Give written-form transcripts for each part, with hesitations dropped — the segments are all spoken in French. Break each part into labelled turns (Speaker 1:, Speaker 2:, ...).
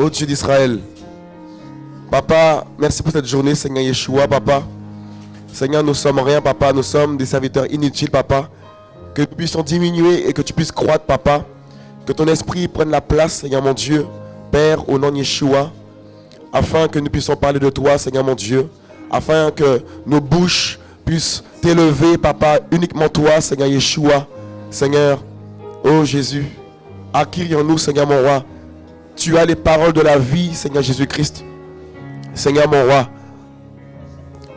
Speaker 1: ô Dieu d'Israël. Papa, merci pour cette journée, Seigneur Yeshua, Papa. Seigneur, nous sommes rien, Papa. Nous sommes des serviteurs inutiles, Papa. Que nous puissions diminuer et que tu puisses croître, Papa. Que ton esprit prenne la place, Seigneur mon Dieu, Père, au nom de Yeshua, afin que nous puissions parler de toi, Seigneur mon Dieu, afin que nos bouches puissent t'élever, Papa, uniquement toi, Seigneur Yeshua. Seigneur, ô Jésus, acquis en nous, Seigneur mon roi. Tu as les paroles de la vie, Seigneur Jésus-Christ. Seigneur mon roi,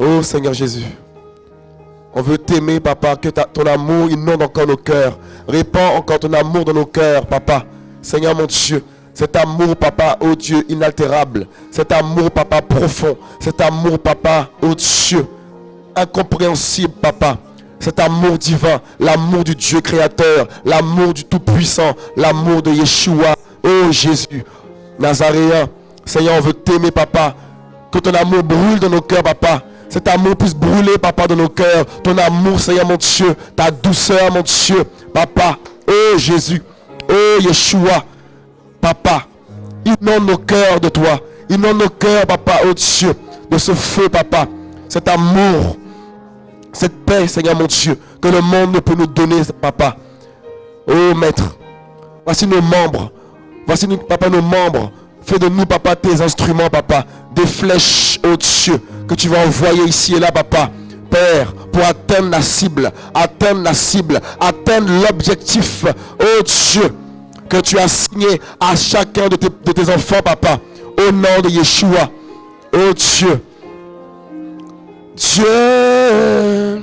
Speaker 1: ô Seigneur Jésus, on veut t'aimer, Papa, que ton amour inonde encore nos cœurs. Répands encore ton amour dans nos cœurs, Papa. Seigneur mon Dieu, cet amour, Papa, ô Dieu, inaltérable. Cet amour, Papa, profond. Cet amour, Papa, ô Dieu, incompréhensible, Papa. Cet amour divin, l'amour du Dieu créateur, l'amour du Tout-Puissant, l'amour de Yeshua, ô Jésus, Nazaréen. Seigneur, on veut t'aimer, Papa. Que ton amour brûle dans nos cœurs, Papa. Cet amour puisse brûler, Papa, dans nos cœurs. Ton amour, Seigneur, mon Dieu. Ta douceur, mon Dieu. Papa, oh Jésus, oh Yeshua. Papa, inonde nos cœurs de toi. Inonde nos cœurs, Papa, oh Dieu. De ce feu, Papa. Cet amour, cette paix, Seigneur, mon Dieu. Que le monde ne peut nous donner, Papa. Oh Maître, voici nos membres. Voici, Papa, nos membres. Fais de nous, Papa, tes instruments, Papa. Des flèches, oh Dieu, que tu vas envoyer ici et là, Papa. Père, pour atteindre la cible, atteindre l'objectif, oh Dieu, que tu as signé à chacun de tes enfants, Papa. Au nom de Yeshua, oh Dieu. Dieu,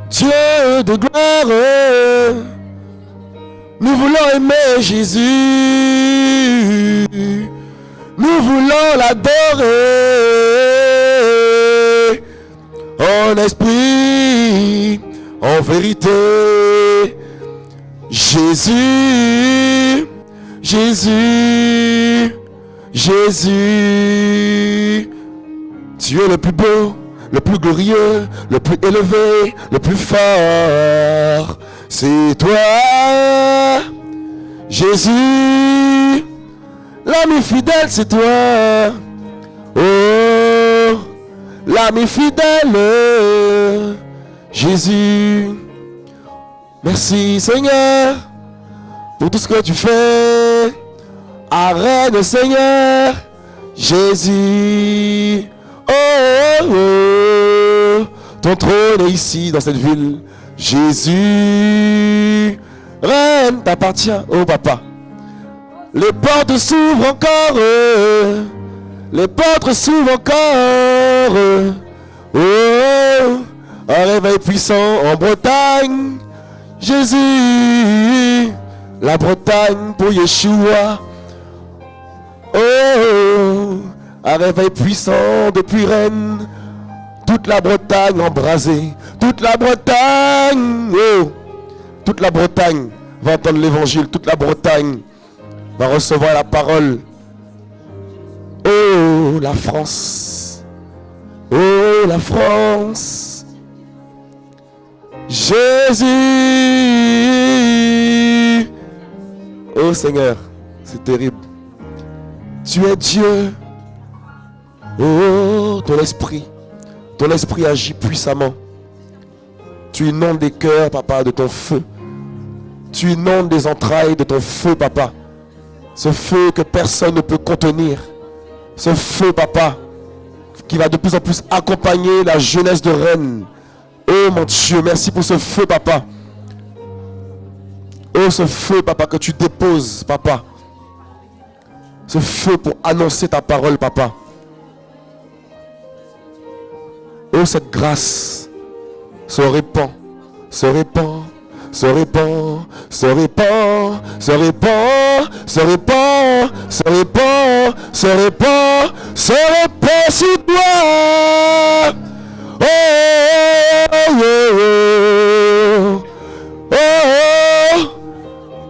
Speaker 1: Dieu de gloire, nous voulons aimer Jésus, nous voulons l'adorer en esprit, en vérité. Jésus, Jésus, Jésus, tu es le plus beau, le plus glorieux, le plus élevé, le plus fort. C'est toi, Jésus, l'ami fidèle, c'est toi. Oh, l'ami fidèle, Jésus. Merci Seigneur pour tout ce que tu fais. Arrête Seigneur, Jésus. Oh, oh, oh, ton trône est ici dans cette ville. Jésus, reine t'appartient, oh papa. Les portes s'ouvrent encore, les portes s'ouvrent encore. Oh, un réveil puissant en Bretagne. Jésus, la Bretagne pour Yeshua. Oh, un réveil puissant depuis Rennes. Toute la Bretagne embrasée. Toute la Bretagne, oh, toute la Bretagne va entendre l'évangile. Toute la Bretagne va recevoir la parole. Oh, la France. Oh, la France. Jésus. Oh Seigneur, c'est terrible. Tu es Dieu. Oh, ton esprit agit puissamment. Tu inondes des cœurs, Papa, de ton feu. Tu inondes des entrailles de ton feu, Papa. Ce feu que personne ne peut contenir. Ce feu, Papa, qui va de plus en plus accompagner la jeunesse de Rennes. Oh mon Dieu, merci pour ce feu, Papa. Oh, ce feu, Papa, que tu déposes, Papa. Ce feu pour annoncer ta parole, Papa. Oh, cette grâce se répand, se répand, se répand, se répand, se répand, se répand, se répand, se répand, se répand sur toi. Oh, oh, oh, oh, oh,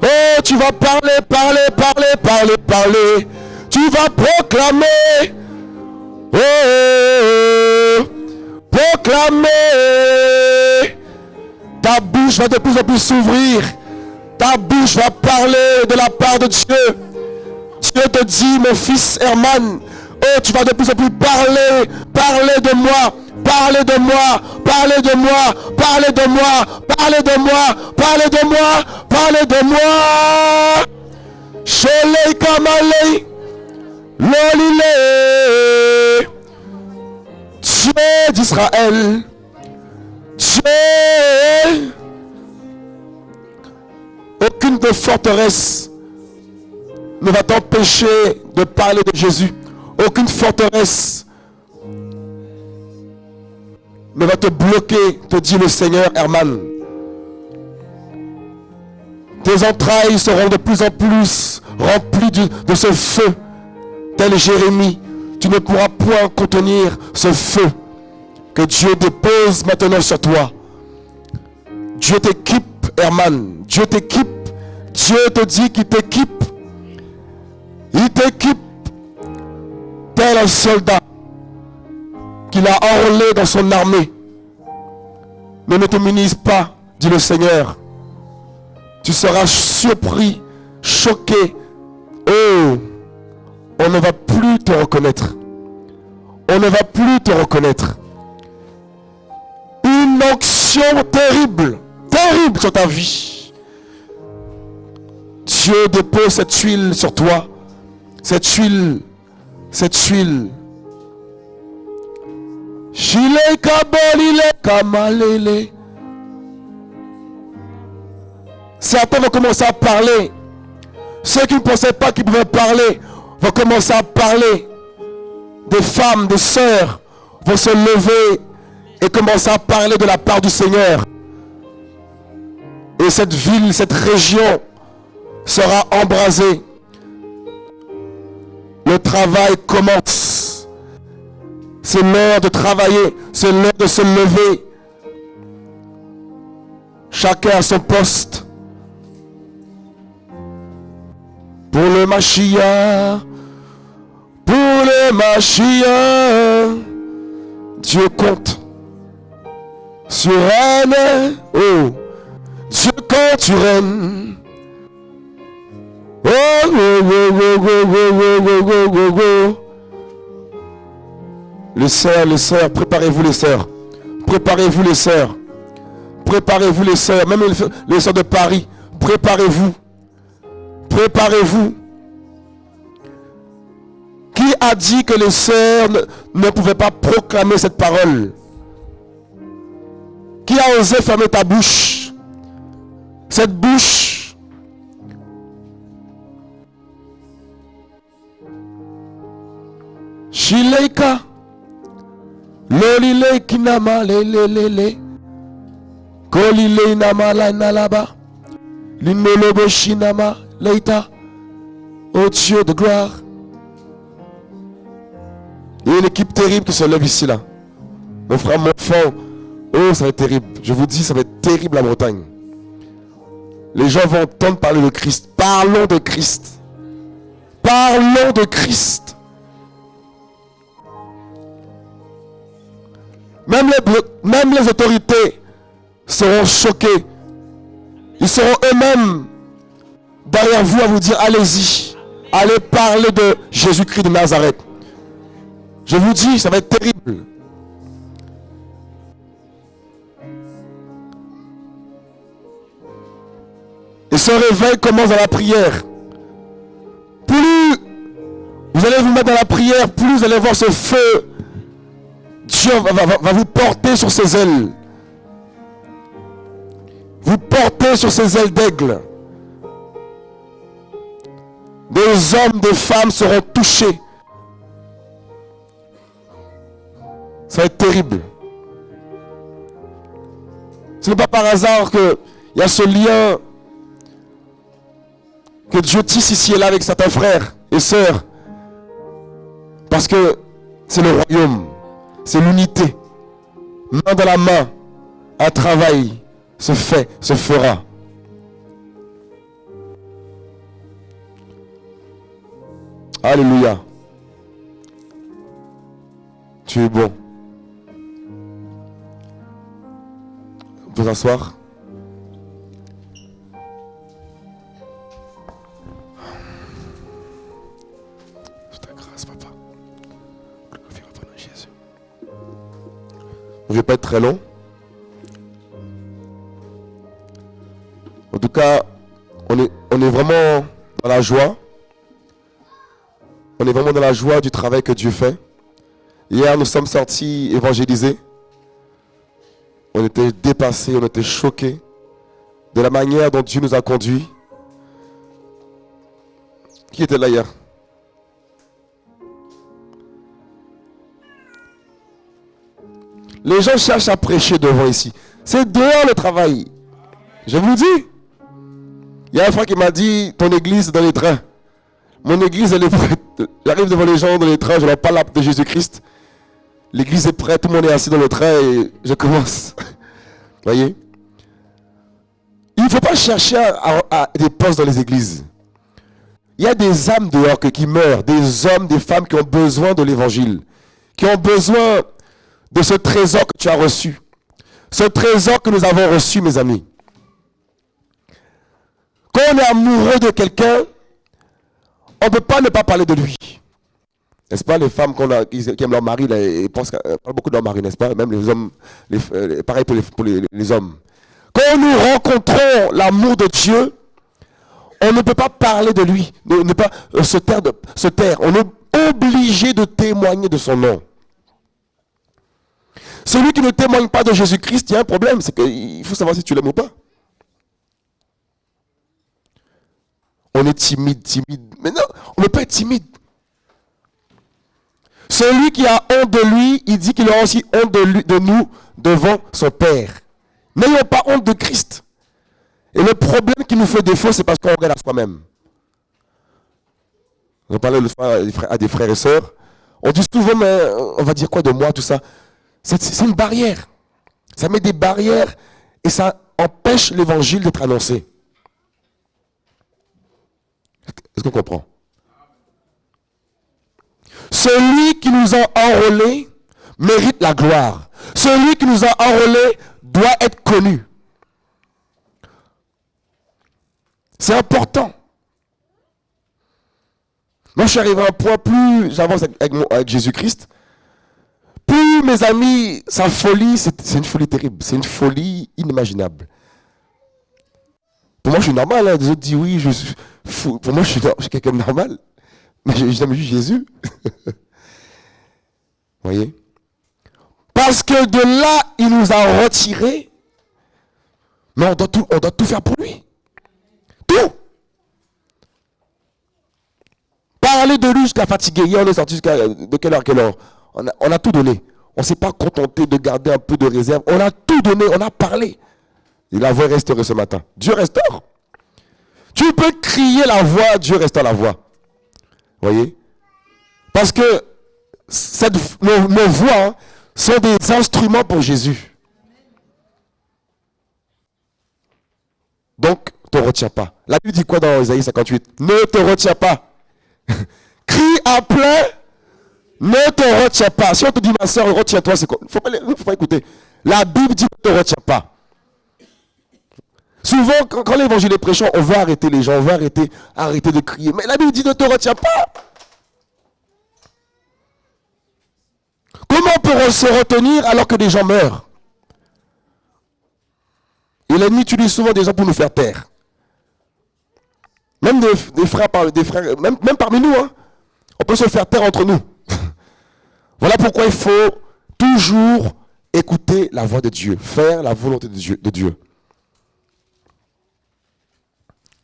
Speaker 1: oh, tu vas parler, parler, parler, parler, parler. Tu vas proclamer. Oh, oh, oh. Proclamer. Ta bouche va de plus en plus s'ouvrir. Ta bouche va parler de la part de Dieu. Dieu te dit, mon fils Herman, oh, tu vas de plus en plus parler de moi, parler de moi, parler de moi, parler de moi, parler de moi, parler de moi, parler de moi. Sholei Kamalei, Lolile, Dieu d'Israël, Dieu. Aucune de forteresse ne va t'empêcher de parler de Jésus. Aucune forteresse ne va te bloquer, te dit le Seigneur Herman. Tes entrailles seront de plus en plus remplies de ce feu. Tel Jérémie, tu ne pourras point contenir ce feu que Dieu dépose maintenant sur toi. Dieu t'équipe, Herman. Dieu t'équipe. Dieu te dit qu'il t'équipe. Il t'équipe tel un soldat qu'il a enrôlé dans son armée. Mais ne te minimise pas, dit le Seigneur. Tu seras surpris, choqué. Oh, on ne va plus te reconnaître. On ne va plus te reconnaître. Une onction terrible, terrible sur ta vie. Dieu dépose cette huile sur toi. Cette huile. Chile kabolile kamalele. Certains vont commencer à parler. Ceux qui ne pensaient pas qu'ils pouvaient parler vont commencer à parler. Des femmes, des sœurs vont se lever et commencer à parler de la part du Seigneur. Et cette ville, cette région sera embrasée. Le travail commence. C'est l'heure de travailler. C'est l'heure de se lever. Chacun à son poste. Pour le Mashiach. Pour le Mashiach. Dieu compte sur elle. Oh. Dieu compte sur elle. Oh, oh, oh, oh, oh, oh, oh, oh, oh. Les sœurs, préparez-vous les sœurs. Préparez-vous les sœurs. Préparez-vous les sœurs. Même les sœurs de Paris. Préparez-vous. Préparez-vous. Qui a dit que les sœurs ne pouvaient pas proclamer cette parole? Qui a osé fermer ta bouche? Cette bouche. Shileika. Lolile kinama lelelele. Kolile nama la nalaba. Linolobo shinama leita. Oh Dieu de gloire. Il y a une équipe terrible qui se lève ici là. Mon frère, mon enfant. Oh, ça va être terrible. Je vous dis, ça va être terrible la Bretagne. Les gens vont entendre parler de Christ. Parlons de Christ. Parlons de Christ. Même les autorités seront choquées. Ils seront eux-mêmes derrière vous à vous dire, allez-y. Allez parler de Jésus-Christ de Nazareth. Je vous dis, ça va être terrible. Et ce réveil commence dans la prière. Plus vous allez vous mettre dans la prière, plus vous allez voir ce feu. Dieu va vous porter sur ses ailes. Vous portez sur ses ailes d'aigle. Des hommes, des femmes seront touchés. Ça va être terrible. Ce n'est pas par hasard qu'il y a ce lien que Dieu tisse ici et là avec certains frères et sœurs. Parce que c'est le royaume. C'est l'unité. Main dans la main. Un travail se fait, se fera. Alléluia. Tu es bon. On peut s'asseoir. Je ne vais pas être très long. En tout cas, on est vraiment dans la joie. On est vraiment dans la joie du travail que Dieu fait. Hier, nous sommes sortis évangéliser. On était dépassés, on était choqués de la manière dont Dieu nous a conduits. Qui était là hier? Les gens cherchent à prêcher devant ici. C'est dehors le travail. Je vous dis. Il y a un frère qui m'a dit, ton église est dans les trains. Mon église, elle est prête. J'arrive devant les gens dans les trains, je leur parle de Jésus-Christ. L'église est prête, tout le monde est assis dans le train et je commence. Voyez? Il ne faut pas chercher à des postes dans les églises. Il y a des âmes dehors qui meurent, des hommes, des femmes qui ont besoin de l'évangile, qui ont besoin de ce trésor que tu as reçu. Ce trésor que nous avons reçu, mes amis. Quand on est amoureux de quelqu'un, on ne peut pas ne pas parler de lui. N'est-ce pas, les femmes qui aiment leur mari, là, ils parlent beaucoup de leur mari, n'est-ce pas? Même les hommes, pareil pour les hommes. Quand nous rencontrons l'amour de Dieu, on ne peut pas parler de lui, ne pas se taire. On est obligé de témoigner de son nom. Celui qui ne témoigne pas de Jésus-Christ, il y a un problème, c'est qu'il faut savoir si tu l'aimes ou pas. On est timide. Mais non, on ne peut pas être timide. Celui qui a honte de lui, il dit qu'il aura aussi honte de nous devant son Père. N'ayons pas honte de Christ. Et le problème qui nous fait défaut, c'est parce qu'on regarde à soi-même. On parlait le soir à des frères et sœurs. On dit souvent, mais on va dire quoi de moi, tout ça. C'est une barrière. Ça met des barrières et ça empêche l'évangile d'être annoncé. Est-ce qu'on comprend? Celui qui nous a enrôlés mérite la gloire. Celui qui nous a enrôlés doit être connu. C'est important. Moi, je suis arrivé à un point, plus j'avance avec Jésus-Christ, plus mes amis, sa folie, c'est une folie terrible. C'est une folie inimaginable. Pour moi, je suis normal. Hein. Les autres disent oui, je suis fou. Pour moi, je suis quelqu'un de normal. Mais je n'ai jamais vu Jésus. Vous voyez? Parce que de là, il nous a retirés. Mais on doit tout faire pour lui. Tout. Parler de lui jusqu'à fatiguer. Hier, on est sorti de quelle heure à quelle heure? On a tout donné. On ne s'est pas contenté de garder un peu de réserve. On a tout donné, on a parlé. Et la voix est restaurée ce matin. Dieu restaure. Tu peux crier la voix, Dieu restaure la voix. Vous voyez? Parce que nos voix sont des instruments pour Jésus. Donc, ne te retiens pas. La Bible dit quoi dans Isaïe 58? Ne te retiens pas. Crie à plein. Ne te retiens pas. Si on te dit, ma soeur, retiens-toi, c'est quoi? Il ne faut pas écouter. La Bible dit, ne te retiens pas. Souvent, quand l'évangile est prêché, on veut arrêter les gens, on veut arrêter de crier. Mais la Bible dit, ne te retiens pas. Comment on peut se retenir alors que des gens meurent? Et l'ennemi utilise souvent des gens pour nous faire taire. Même des frères, même parmi nous, hein, on peut se faire taire entre nous. Voilà pourquoi il faut toujours écouter la voix de Dieu, faire la volonté de Dieu.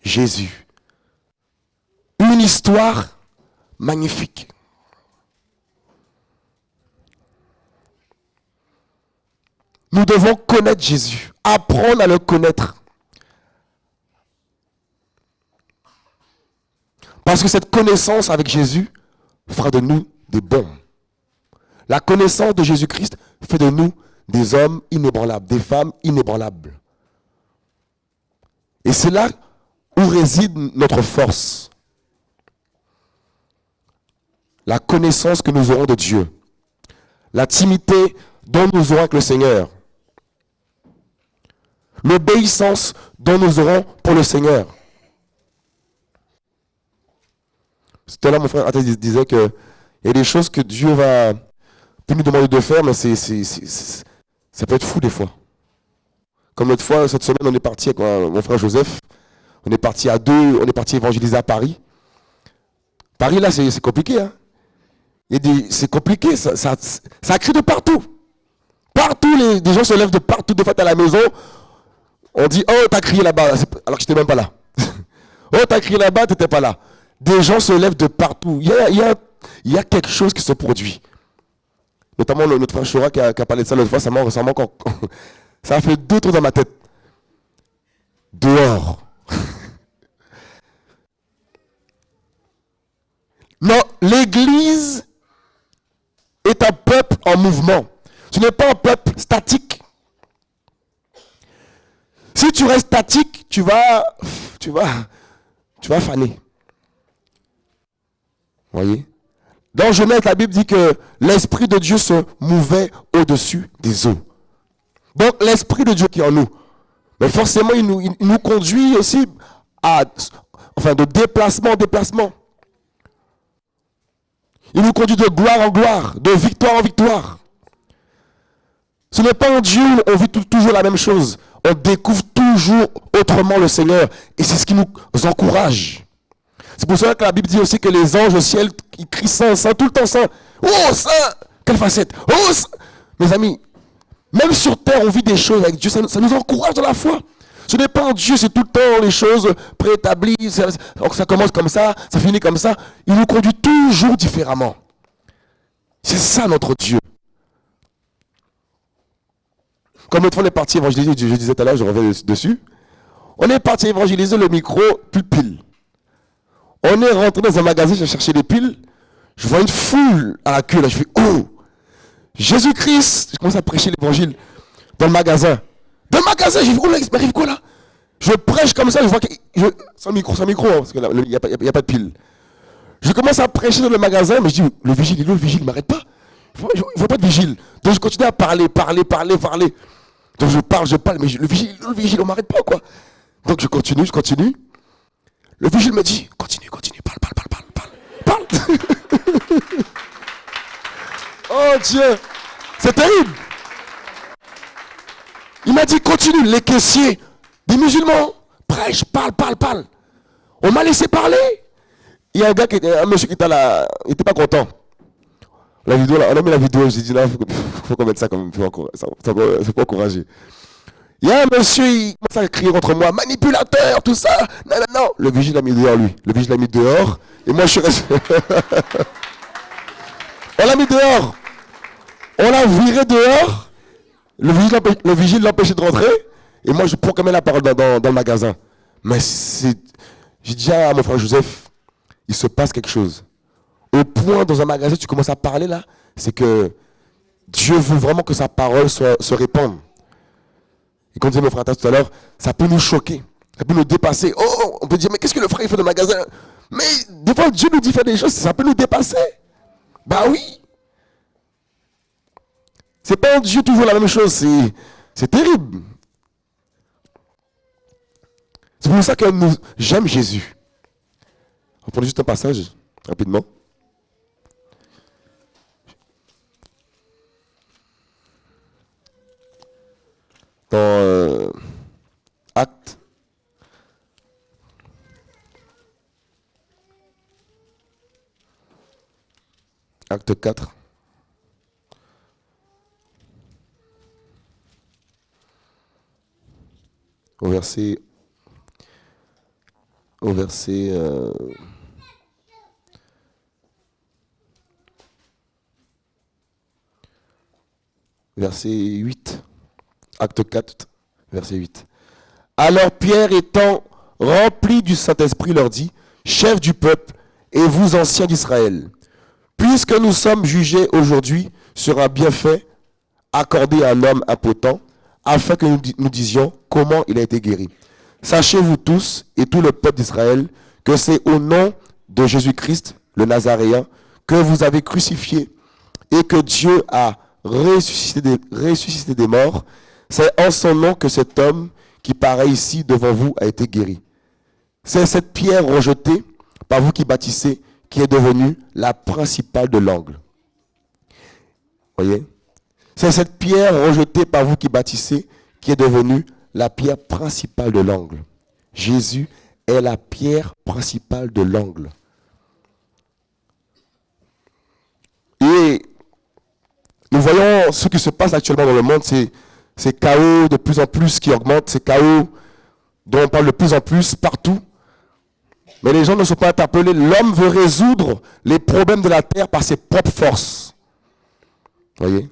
Speaker 1: Jésus. Une histoire magnifique. Nous devons connaître Jésus, apprendre à le connaître. Parce que cette connaissance avec Jésus fera de nous des bons. La connaissance de Jésus-Christ fait de nous des hommes inébranlables, des femmes inébranlables. Et c'est là où réside notre force. La connaissance que nous aurons de Dieu. L'intimité dont nous aurons avec le Seigneur. L'obéissance dont nous aurons pour le Seigneur. C'était là, mon frère Athès disait qu'il y a des choses que Dieu va nous demander de faire, mais Ça peut être fou des fois. Comme l'autre fois, cette semaine, on est parti avec mon frère Joseph. On est parti à deux, on est parti évangéliser à Paris. Paris, là, c'est compliqué. Hein. C'est compliqué, ça crie de partout. Partout, des gens se lèvent de partout. Des fois, t'es à la maison, on dit, oh, t'as crié là-bas, alors que je n'étais même pas là. Oh, t'as crié là-bas, t'étais pas là. Des gens se lèvent de partout. Il y a quelque chose qui se produit. Notamment notre frère Chora qui a parlé de ça l'autre fois, ça m'a encore... Ça a fait 2 tours dans ma tête. Dehors. Non, l'Église est un peuple en mouvement. Ce n'est pas un peuple statique. Si tu restes statique, tu vas faner. Vous voyez? Dans Genèse, la Bible dit que l'Esprit de Dieu se mouvait au-dessus des eaux. Donc l'Esprit de Dieu qui est en nous. Mais forcément, il nous conduit aussi de déplacement en déplacement. Il nous conduit de gloire en gloire, de victoire en victoire. Ce n'est pas en Dieu où on vit toujours la même chose. On découvre toujours autrement le Seigneur. Et c'est ce qui nous encourage. C'est pour cela que la Bible dit aussi que les anges au ciel, ils crient Saint, Saint, tout le temps Saint. Oh, Saint! Quelle facette! Oh, Saint! Mes amis, même sur terre, on vit des choses avec Dieu. Ça nous encourage dans la foi. Ce n'est pas en Dieu, c'est tout le temps les choses préétablies. Ça commence comme ça, ça finit comme ça. Il nous conduit toujours différemment. C'est ça notre Dieu. Comme l'autre fois on est parti évangéliser, je disais tout à l'heure, je reviens dessus. On est parti évangéliser, le micro, plus de piles. On est rentré dans un magasin, j'ai cherché des piles. Je vois une foule à la queue, là, je fais, oh, Jésus-Christ. Je commence à prêcher l'évangile dans le magasin. Dans le magasin, j'ai vu, oh là, il m'arrive quoi là? Je prêche comme ça, je vois que... Sans micro, hein, parce qu'il n'y a pas de pile. Je commence à prêcher dans le magasin, mais je dis, le vigile, il ne m'arrête pas. Il ne faut pas de vigile. Donc je continue à parler. Donc je parle, mais le vigile, on ne m'arrête pas, quoi. Donc je continue. Le vigile me dit, continue, parle. Oh Dieu, c'est terrible. Il m'a dit, continue, les caissiers, des musulmans, prêche, parle. On m'a laissé parler. Il y a un monsieur qui était là, il n'était pas content. La vidéo, là, on a mis la vidéo, j'ai dit là, faut qu'on mette ça comme c'est pas encouragé. Il y a un monsieur, il commence à crier contre moi, manipulateur, tout ça. Non. Le vigile l'a mis dehors, lui. Le vigile l'a mis dehors, et moi je suis resté. On l'a mis dehors. On l'a viré dehors. Le vigile l'empêchait de rentrer. Et moi, je proclamais la parole dans le magasin. Mais j'ai dit à mon frère Joseph, il se passe quelque chose. Au point, dans un magasin, tu commences à parler là, c'est que Dieu veut vraiment que sa parole se répande. Et comme disait mon frère tout à l'heure, ça peut nous choquer. Ça peut nous dépasser. Oh, on peut dire, mais qu'est-ce que le frère il fait dans le magasin? Mais des fois, Dieu nous dit faire des choses, ça peut nous dépasser. Bah oui. C'est pas en Dieu toujours la même chose, c'est terrible. C'est pour ça que j'aime Jésus. On prend juste un passage, rapidement. Dans Acte. Acte 4. Au verset 8. Acte 4, verset 8. Alors Pierre, étant rempli du Saint-Esprit, leur dit, chef du peuple et vous anciens d'Israël, puisque nous sommes jugés aujourd'hui sur un bienfait accordé à un homme impotent, afin que nous disions comment il a été guéri. Sachez-vous tous et tout le peuple d'Israël que c'est au nom de Jésus-Christ, le Nazaréen, que vous avez crucifié et que Dieu a ressuscité des morts. C'est en son nom que cet homme qui paraît ici devant vous a été guéri. C'est cette pierre rejetée par vous qui bâtissez qui est devenue la principale de l'angle. Voyez? C'est cette pierre rejetée par vous qui bâtissez qui est devenue la pierre principale de l'angle. Jésus est la pierre principale de l'angle. Et nous voyons ce qui se passe actuellement dans le monde, ces chaos de plus en plus qui augmentent, ces chaos dont on parle de plus en plus partout. Mais les gens ne sont pas interpellés. L'homme veut résoudre les problèmes de la terre par ses propres forces. Voyez?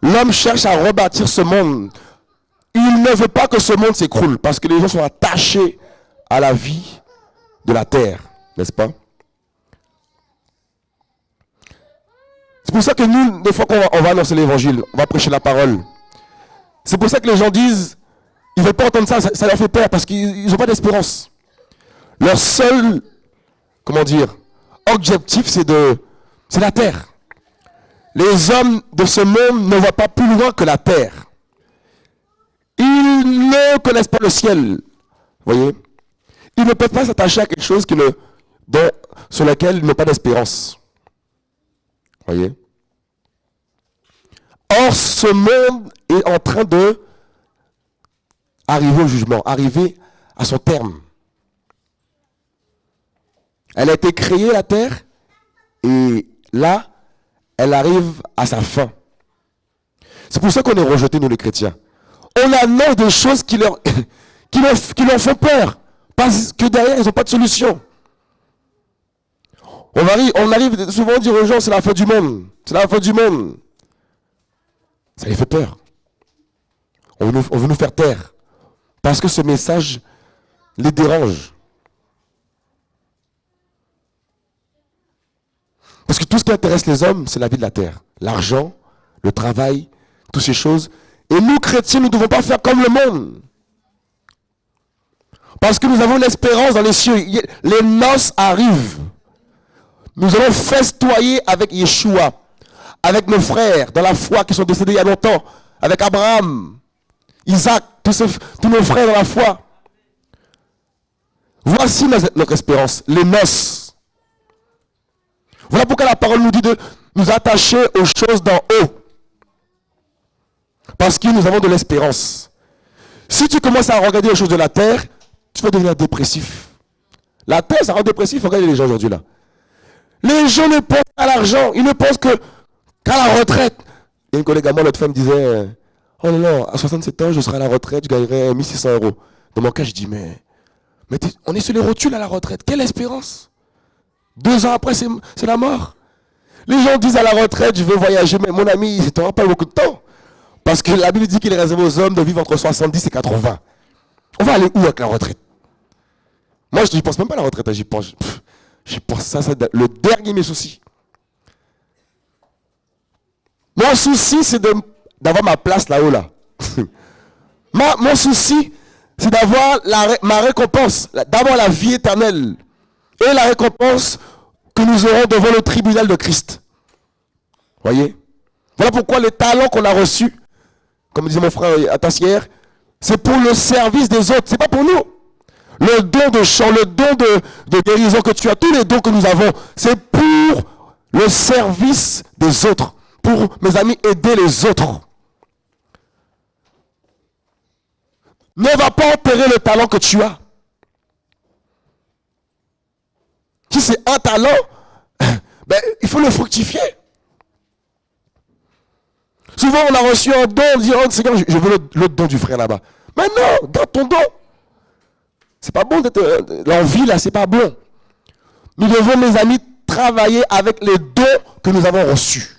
Speaker 1: L'homme cherche à rebâtir ce monde. Il ne veut pas que ce monde s'écroule parce que les gens sont attachés à la vie de la terre, n'est-ce pas? C'est pour ça que nous, des fois qu'on va annoncer l'évangile, on va prêcher la parole. C'est pour ça que les gens disent, ils ne veulent pas entendre ça, ça leur fait peur parce qu'ils n'ont pas d'espérance. Leur seul, objectif, c'est la terre. Les hommes de ce monde ne voient pas plus loin que la terre. Ils ne connaissent pas le ciel. Voyez? Ils ne peuvent pas s'attacher à quelque chose sur lequel ils n'ont pas d'espérance. Voyez? Or, ce monde est en train de arriver au jugement, arriver à son terme. Elle a été créée, la terre, et là, elle arrive à sa fin. C'est pour ça qu'on est rejetés, nous les chrétiens. On annonce des choses qui leur font peur, parce que derrière, ils n'ont pas de solution. On arrive souvent à dire aux gens, c'est la fin du monde. C'est la fin du monde. Ça les fait peur. On veut nous faire taire. Parce que ce message les dérange. Parce que tout ce qui intéresse les hommes, c'est la vie de la terre. L'argent, le travail, toutes ces choses. Et nous, chrétiens, nous ne devons pas faire comme le monde. Parce que nous avons l'espérance dans les cieux. Les noces arrivent. Nous allons festoyer avec Yeshua, avec nos frères dans la foi qui sont décédés il y a longtemps, avec Abraham, Isaac, tous nos frères dans la foi. Voici notre espérance, les noces. Voilà pourquoi la parole nous dit de nous attacher aux choses d'en haut. Parce que nous avons de l'espérance. Si tu commences à regarder les choses de la terre, tu vas devenir dépressif. La terre, ça rend dépressif. Regardez les gens aujourd'hui là. Les gens ne pensent pas à l'argent. Ils ne pensent qu'à la retraite. Et une collègue à moi, l'autre femme disait, oh là là, à 67 ans, je serai à la retraite, je gagnerai 1600 euros. Dans mon cas, je dis, mais on est sur les rotules à la retraite. Quelle espérance! 2 ans après, c'est la mort. Les gens disent à la retraite, je veux voyager, mais mon ami, tu n'auras pas beaucoup de temps. Parce que la Bible dit qu'il est réservé aux hommes de vivre entre 70 et 80. On va aller où avec la retraite? Moi, je ne pense même pas à la retraite, j'y pense. Je pense ça, c'est le dernier de mes soucis. Mon souci, c'est d'avoir ma place là-haut, là. Mon souci, c'est d'avoir ma récompense, d'avoir la vie éternelle. Et la récompense que nous aurons devant le tribunal de Christ. Voyez? Voilà pourquoi les talents qu'on a reçus, comme disait mon frère Atassière, c'est pour le service des autres, c'est pas pour nous. Le don de chant, le don de guérison que tu as, tous les dons que nous avons, c'est pour le service des autres. Pour, mes amis, aider les autres. Ne va pas enterrer le talent que tu as. Si c'est un talent, il faut le fructifier. Souvent, on a reçu un don, on dit, oh, Seigneur, je veux le don du frère là-bas. Mais non, garde ton don. C'est pas bon d'être l'envie là, c'est pas bon. Nous devons, mes amis, travailler avec les dons que nous avons reçus.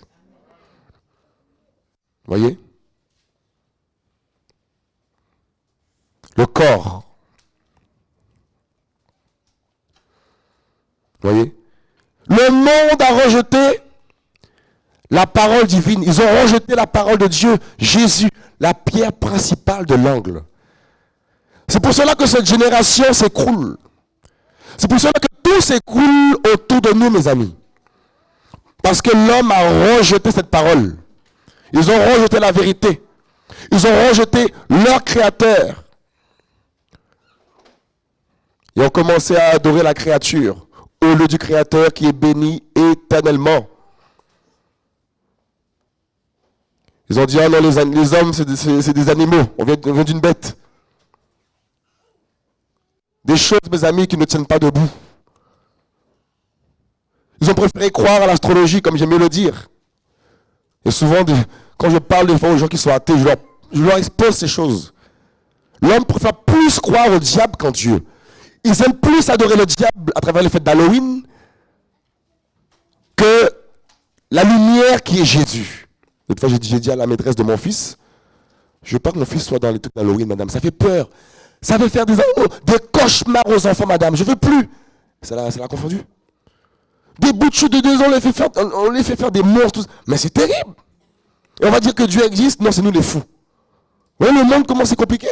Speaker 1: Voyez? Le corps. Voyez? Le monde a rejeté la parole divine. Ils ont rejeté la parole de Dieu, Jésus, la pierre principale de l'angle. C'est pour cela que cette génération s'écroule. C'est pour cela que tout s'écroule autour de nous, mes amis. Parce que l'homme a rejeté cette parole. Ils ont rejeté la vérité. Ils ont rejeté leur créateur. Ils ont commencé à adorer la créature au lieu du créateur qui est béni éternellement. Ils ont dit, ah non, les hommes, c'est des animaux. On vient d'une bête. Des choses, mes amis, qui ne tiennent pas debout. Ils ont préféré croire à l'astrologie, comme j'aime mieux le dire. Et souvent, quand je parle des fois aux gens qui sont athées, je leur expose ces choses. L'homme préfère plus croire au diable qu'en Dieu. Ils aiment plus adorer le diable à travers les fêtes d'Halloween que la lumière qui est Jésus. L'autre fois, j'ai dit à la maîtresse de mon fils, je veux pas que mon fils soit dans les trucs d'Halloween, madame. Ça fait peur. Ça fait faire des cauchemars aux enfants, madame. Je veux plus. Ça l'a confondu. Des bouts de chou de 2 ans, on les fait faire des monstres. Mais c'est terrible. Et on va dire que Dieu existe. Non, c'est nous les fous. Vous voyez le monde, comment c'est compliqué?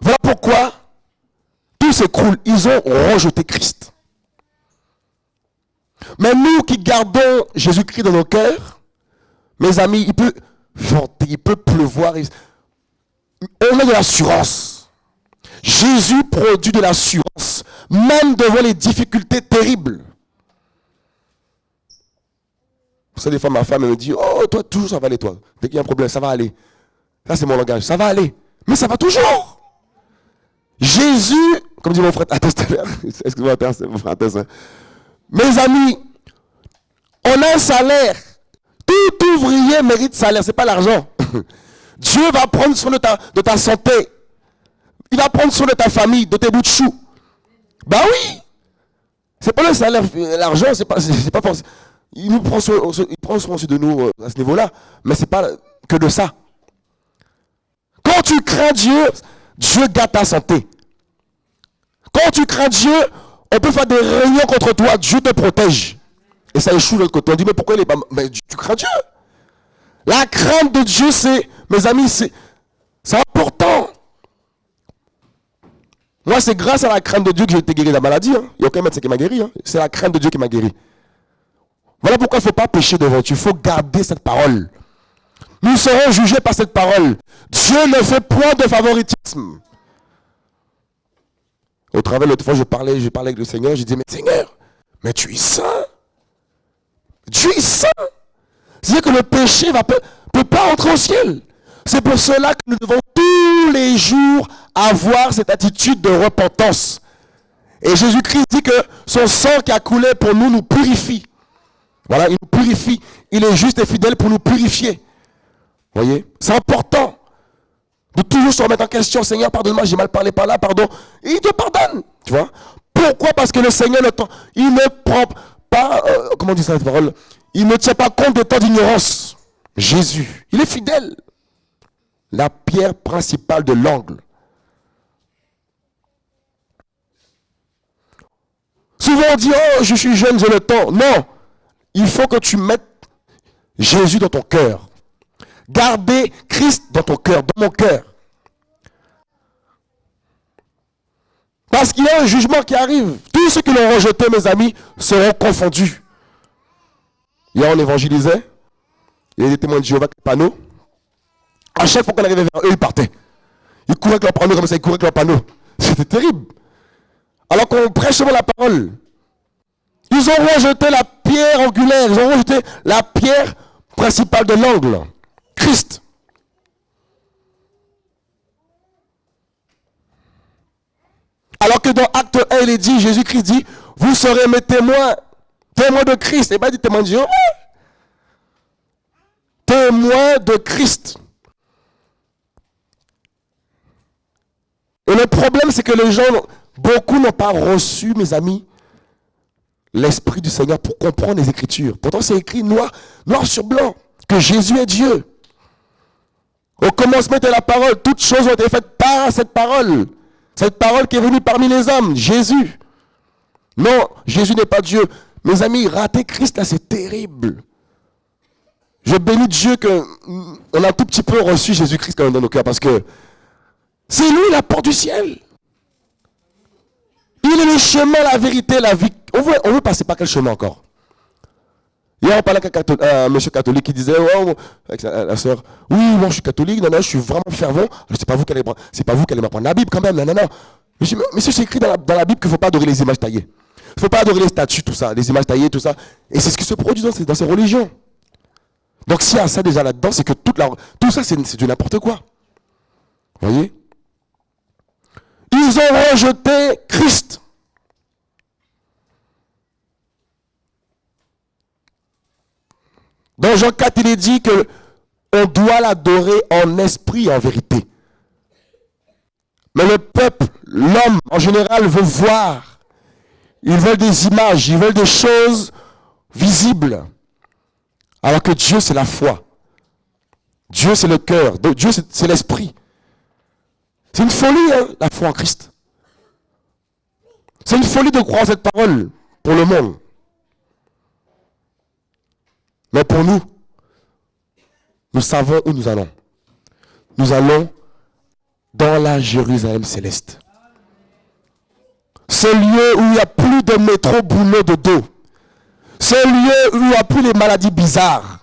Speaker 1: Voilà pourquoi tout s'écroule. Ils ont rejeté Christ. Mais nous qui gardons Jésus-Christ dans nos cœurs, mes amis, il peut venter, il peut pleuvoir. On a de l'assurance. Jésus produit de l'assurance, même devant les difficultés terribles. Vous savez, des fois, ma femme elle me dit, oh, toi, toujours ça va aller, toi. Dès qu'il y a un problème, ça va aller. Ça, c'est mon langage. Ça va aller. Mais ça va toujours. Jésus, comme dit mon frère Athès, excusez-moi, c'est mon frère Athès. Mes amis, on a un salaire. Tout ouvrier mérite salaire, ce n'est pas l'argent. Dieu va prendre soin de ta santé. Il va prendre soin de ta famille, de tes bouts de chou. Ben oui. C'est pas le salaire, l'argent, c'est pas forcément. Il prend soin aussi de nous à ce niveau-là. Mais c'est pas que de ça. Quand tu crains Dieu, Dieu garde ta santé. Quand tu crains Dieu, on peut faire des réunions contre toi, Dieu te protège. Et ça échoue de l'autre côté. On dit, mais pourquoi il est pas... Mais tu crains Dieu. La crainte de Dieu, mes amis, c'est important. Moi, c'est grâce à la crainte de Dieu que j'ai été guéri de la maladie. Hein. Il n'y a aucun médecin qui m'a guéri. Hein. C'est la crainte de Dieu qui m'a guéri. Voilà pourquoi il ne faut pas pécher devant Dieu. Il faut garder cette parole. Nous serons jugés par cette parole. Dieu ne fait point de favoritisme. Au travail, l'autre fois, je parlais avec le Seigneur. Je disais, mais Seigneur, mais tu es saint. Dieu est saint. C'est-à-dire que le péché ne peut pas entrer au ciel. C'est pour cela que nous devons tous les jours avoir cette attitude de repentance. Et Jésus-Christ dit que son sang qui a coulé pour nous nous purifie. Voilà, il nous purifie. Il est juste et fidèle pour nous purifier. Vous voyez? C'est important de toujours se remettre en question. Seigneur, pardonne-moi, j'ai mal parlé par là, pardon. Et il te pardonne. Tu vois? Pourquoi? Parce que le Seigneur, il ne prend pas, comment on dit ça cette parole? Il ne tient pas compte de tant d'ignorance. Jésus, il est fidèle. La pierre principale de l'angle. Souvent on dit, oh, je suis jeune, j'ai le temps. Non, il faut que tu mettes Jésus dans ton cœur. Gardez Christ dans ton cœur, dans mon cœur. Parce qu'il y a un jugement qui arrive. Tous ceux qui l'ont rejeté, mes amis, seront confondus. Hier, on évangélisait. Il y a des témoins de Jéhovah avec le panneau. À chaque fois qu'on arrivait vers eux, ils partaient. Ils couraient avec leur panneau comme ça, ils couraient avec leur panneau. C'était terrible. Alors qu'on prêche seulement la parole. Ils ont rejeté la pierre angulaire. Ils ont rejeté la pierre principale de l'angle. Christ. Alors que dans Acte 1, il est dit, Jésus-Christ dit, vous serez mes témoins. Témoins de Christ. Et pas dit témoins de Jéhovah. Témoins de Christ. Et le problème, c'est que les gens, beaucoup n'ont pas reçu, mes amis, l'Esprit du Seigneur pour comprendre les Écritures. Pourtant, c'est écrit noir sur blanc, que Jésus est Dieu. Au commencement était la parole. Toutes choses ont été faites par cette parole. Cette parole qui est venue parmi les hommes, Jésus. Non, Jésus n'est pas Dieu. Mes amis, rater Christ, là, c'est terrible. Je bénis Dieu qu'on a un tout petit peu reçu Jésus-Christ quand même dans nos cœurs, parce que c'est lui la porte du ciel. Il est le chemin, la vérité, la vie. On veut passer par quel chemin encore? Hier, on parlait avec un monsieur catholique qui disait, oh, avec la soeur, oui, moi je suis catholique, non, je suis vraiment fervent. C'est pas vous qui allez m'apprendre la Bible quand même, non. Je dis, monsieur, c'est écrit dans la Bible qu'il ne faut pas adorer les images taillées. ne faut pas adorer les statues, tout ça, les images taillées, tout ça. Et c'est ce qui se produit dans ces religions. Donc s'il y a ça déjà là-dedans, c'est que tout ça, c'est du n'importe quoi. Vous voyez? Ils ont rejeté Christ. Dans Jean 4, il est dit que on doit l'adorer en esprit et en vérité. Mais le peuple, l'homme en général veut voir. Ils veulent des images, ils veulent des choses visibles. Alors que Dieu, c'est la foi. Dieu, c'est le cœur. Dieu, c'est l'esprit. C'est une folie, hein, la foi en Christ. C'est une folie de croire cette parole pour le monde. Mais pour nous, nous savons où nous allons. Nous allons dans la Jérusalem céleste. Ce lieu où il n'y a plus de métro boulot de dos. Ce lieu où il n'y a plus les maladies bizarres.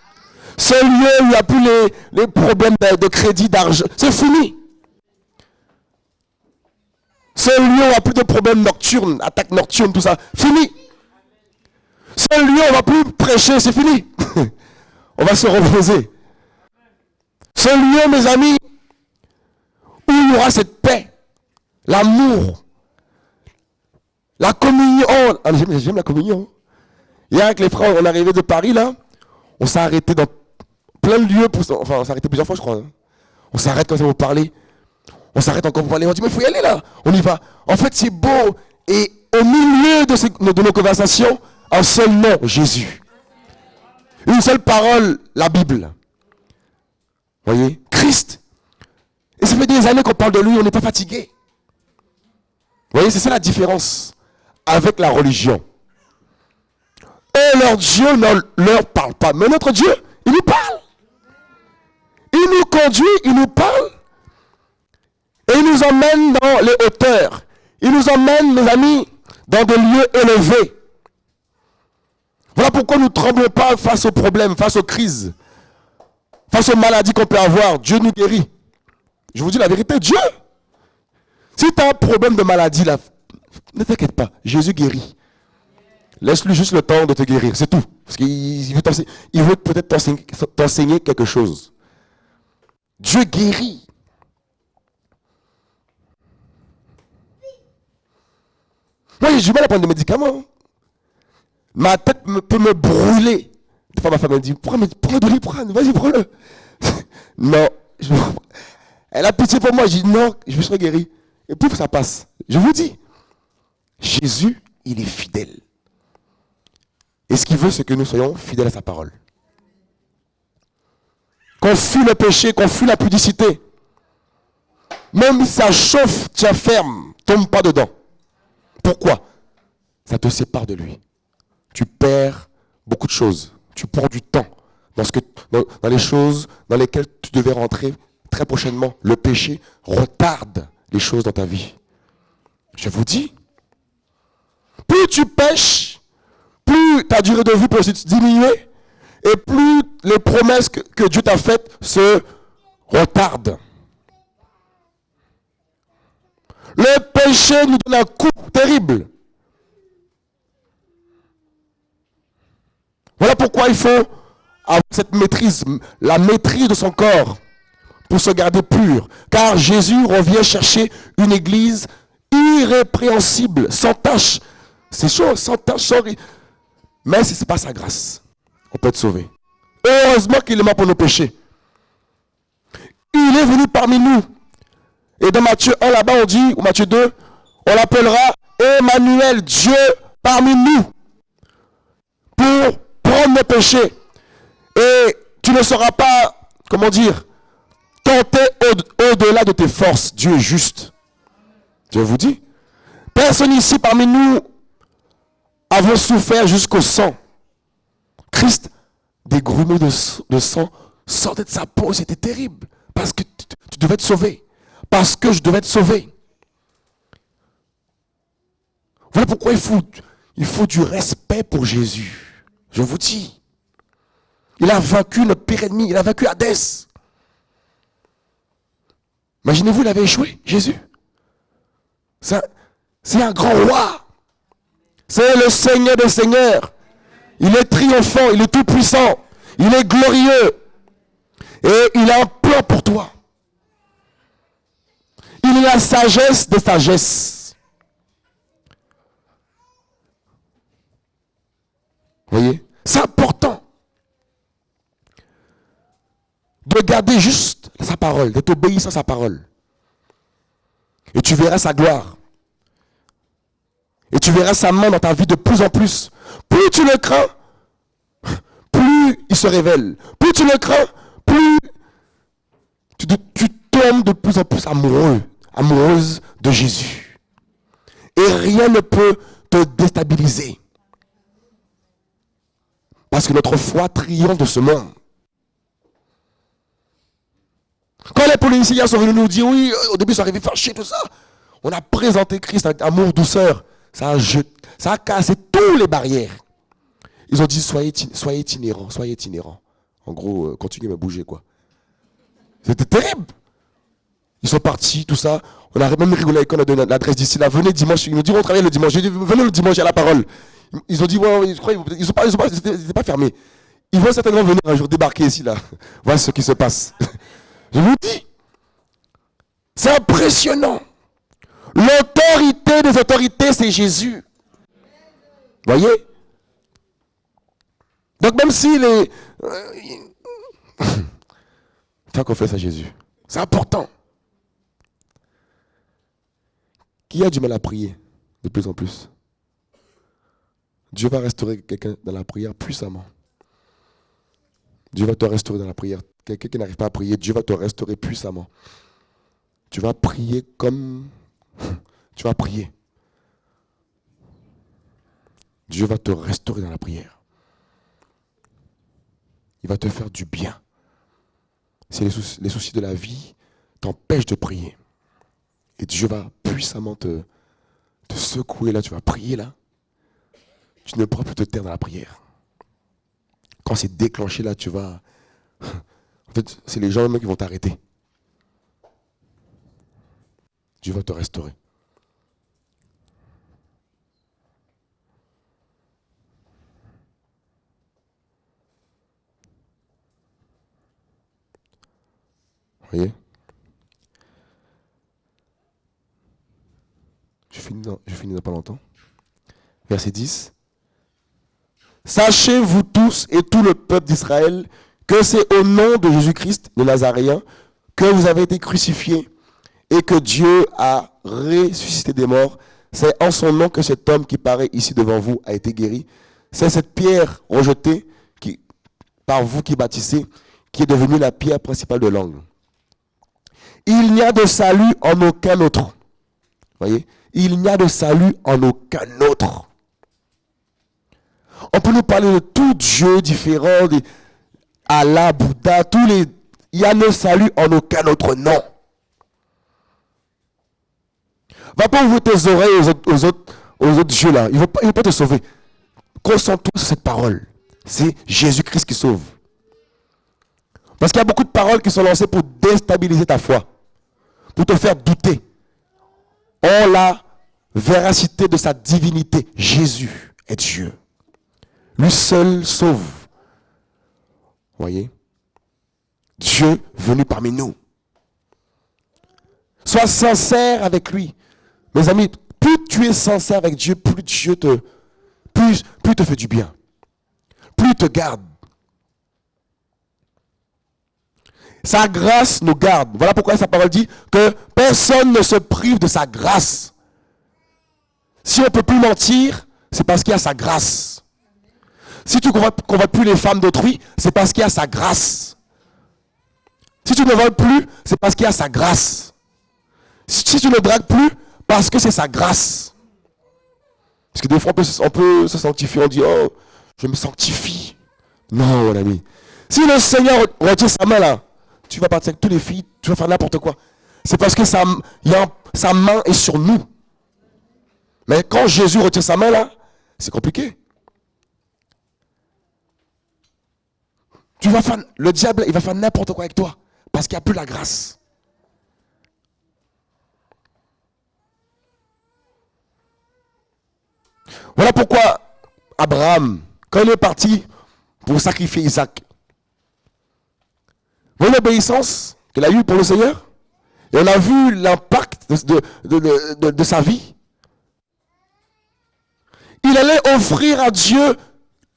Speaker 1: Ce lieu où il n'y a plus les problèmes de crédit, d'argent. C'est fini. Ce lieu où il n'y a plus de problèmes nocturnes, attaques nocturnes, tout ça. Fini. Ce lieu où on ne va plus prêcher, c'est fini. On va se reposer. Ce lieu, mes amis, où il y aura cette paix, l'amour, la communion. Oh, j'aime la communion. Hier, avec les frères, on est arrivé de Paris, là. On s'est arrêté dans plein de lieux. On s'est arrêté plusieurs fois, je crois. Hein. On s'arrête quand ça vous parler. On s'arrête encore pour parler. On dit, mais il faut y aller, là. On y va. En fait, c'est beau. Et au milieu de nos conversations, un seul nom, Jésus. Une seule parole, la Bible. Vous voyez? Christ. Et ça fait des années qu'on parle de lui, on n'est pas fatigué. Vous voyez, c'est ça la différence avec la religion. Et leur Dieu ne leur parle pas. Mais notre Dieu, il nous parle. Il nous conduit, il nous parle. Et il nous emmène dans les hauteurs. Il nous emmène, mes amis, dans des lieux élevés. Voilà pourquoi nous ne tremblons pas face aux problèmes, face aux crises, face aux maladies qu'on peut avoir. Dieu nous guérit. Je vous dis la vérité, Dieu. Si tu as un problème de maladie, là, ne t'inquiète pas, Jésus guérit. Laisse-lui juste le temps de te guérir, c'est tout. Parce qu'il veut peut-être t'enseigner quelque chose. Dieu guérit. Moi, j'ai du mal à prendre des médicaments. Ma tête peut me brûler. Des fois, ma femme me dit, prends de l'iprane, vas-y, prends-le. Non. Elle a pitié pour moi. Je dis, non, je me serai guéri. Et pouf, ça passe. Je vous dis, Jésus, il est fidèle. Et ce qu'il veut, c'est que nous soyons fidèles à sa parole. Qu'on fuit le péché, qu'on fuit la pudicité. Même si ça chauffe, tiens ferme, tombe pas dedans. Pourquoi? Ça te sépare de lui. Tu perds beaucoup de choses. Tu prends du temps dans les choses dans lesquelles tu devais rentrer très prochainement. Le péché retarde les choses dans ta vie. Je vous dis, plus tu pêches, plus ta durée de vie peut aussi diminuer et plus les promesses que Dieu t'a faites se retardent. Le péché nous donne un coup terrible. Voilà pourquoi il faut avoir cette maîtrise, la maîtrise de son corps pour se garder pur. Car Jésus revient chercher une église irrépréhensible, sans tache. C'est chaud, sans tache, mais si ce n'est pas sa grâce, on peut être sauvé. Heureusement qu'il est mort pour nos péchés. Il est venu parmi nous. Et dans Matthieu 1, là-bas, on dit, ou Matthieu 2, on l'appellera Emmanuel, Dieu parmi nous, pour prendre nos péchés. Et tu ne seras pas, comment dire, tenté au-delà de tes forces. Dieu est juste. Je vous dis, personne ici parmi nous avons souffert jusqu'au sang. Christ, des grumeaux de sang sortaient de sa peau, c'était terrible. Parce que tu devais être sauvé. Parce que je devais être sauvé. Voilà pourquoi il faut du respect pour Jésus. Je vous dis. Il a vaincu notre pire ennemi. Il a vaincu Hadès. Imaginez-vous, il avait échoué, Jésus. C'est un grand roi. C'est le Seigneur des Seigneurs. Il est triomphant, il est tout puissant, il est glorieux. Et il a un plan pour toi. Il est la sagesse des sagesses. Vous voyez? C'est important de garder juste sa parole, d'être obéissant à sa parole. Et tu verras sa gloire. Et tu verras sa main dans ta vie de plus en plus. Plus tu le crains, plus il se révèle. Plus tu le crains, plus tu tombes de plus en plus amoureux, amoureuse de Jésus. Et rien ne peut te déstabiliser. Parce que notre foi triomphe de ce monde. Quand les policiers sont venus nous dire, oui, au début ils sont arrivés fâchés, tout ça. On a présenté Christ avec amour, douceur. Ça a cassé toutes les barrières. Ils ont dit, soyez itinérants, soyez itinérants. En gros, continuez à bouger, quoi. C'était terrible. Ils sont partis, tout ça. On a même rigolé quand on a donné l'adresse d'ici là. Venez dimanche. Ils nous disent, on travaille le dimanche. J'ai dit, venez le dimanche, il y a la parole. Ils ont dit, ouais, je crois, ils n'étaient pas fermés. Ils vont certainement venir un jour débarquer ici, là. Voilà ce qui se passe. Je vous dis, c'est impressionnant. L'autorité des autorités, c'est Jésus. Voyez? Donc même si les... Tant qu'on fait ça à Jésus. C'est important. Qui a du mal à prier de plus en plus? Dieu va restaurer quelqu'un dans la prière puissamment. Dieu va te restaurer dans la prière. Quelqu'un qui n'arrive pas à prier, Dieu va te restaurer puissamment. Tu vas prier comme... Tu vas prier. Dieu va te restaurer dans la prière. Il va te faire du bien. Si les soucis de la vie t'empêchent de prier. Et Dieu va puissamment te secouer là, tu vas prier là. Tu ne pourras plus te taire dans la prière. Quand c'est déclenché là, tu vas... En fait, c'est les gens même qui vont t'arrêter. Dieu va te restaurer. Vous voyez? Je finis dans pas longtemps. Verset 10. Sachez vous tous et tout le peuple d'Israël que c'est au nom de Jésus-Christ, le Nazaréen, que vous avez été crucifiés et que Dieu a ressuscité des morts. C'est en son nom que cet homme qui paraît ici devant vous a été guéri. C'est cette pierre rejetée par vous qui bâtissez qui est devenue la pierre principale de l'angle. Il n'y a de salut en aucun autre. Voyez? Il n'y a de salut en aucun autre. On peut nous parler de tout Dieu différent, Allah, Bouddha, tous les... Il n'y a de salut en aucun autre nom. Va pas ouvrir tes oreilles aux autres dieux là. Ils ne vont pas te sauver. Concentre-toi sur cette parole. C'est Jésus-Christ qui sauve. Parce qu'il y a beaucoup de paroles qui sont lancées pour déstabiliser ta foi. Pour te faire douter. En la véracité de sa divinité. Jésus est Dieu. Lui seul sauve. Voyez? Dieu venu parmi nous. Sois sincère avec lui. Mes amis, plus tu es sincère avec Dieu, plus Dieu te fait du bien. Plus il te garde. Sa grâce nous garde. Voilà pourquoi sa parole dit que personne ne se prive de sa grâce. Si on ne peut plus mentir, c'est parce qu'il y a sa grâce. Si tu ne convoites plus les femmes d'autrui, c'est parce qu'il y a sa grâce. Si tu ne voles plus, c'est parce qu'il y a sa grâce. Si tu ne dragues plus, parce que c'est sa grâce. Parce que des fois, on peut se sanctifier, on dit, oh, je me sanctifie. Non, mon ami. Si le Seigneur retire sa main là, tu vas partir avec toutes les filles, tu vas faire n'importe quoi. C'est parce que sa main est sur nous. Mais quand Jésus retire sa main là, c'est compliqué. Le diable, il va faire n'importe quoi avec toi. Parce qu'il n'y a plus la grâce. Voilà pourquoi Abraham, quand il est parti pour sacrifier Isaac, voyez l'obéissance qu'il a eue pour le Seigneur. Et on a vu l'impact de sa vie. Il allait offrir à Dieu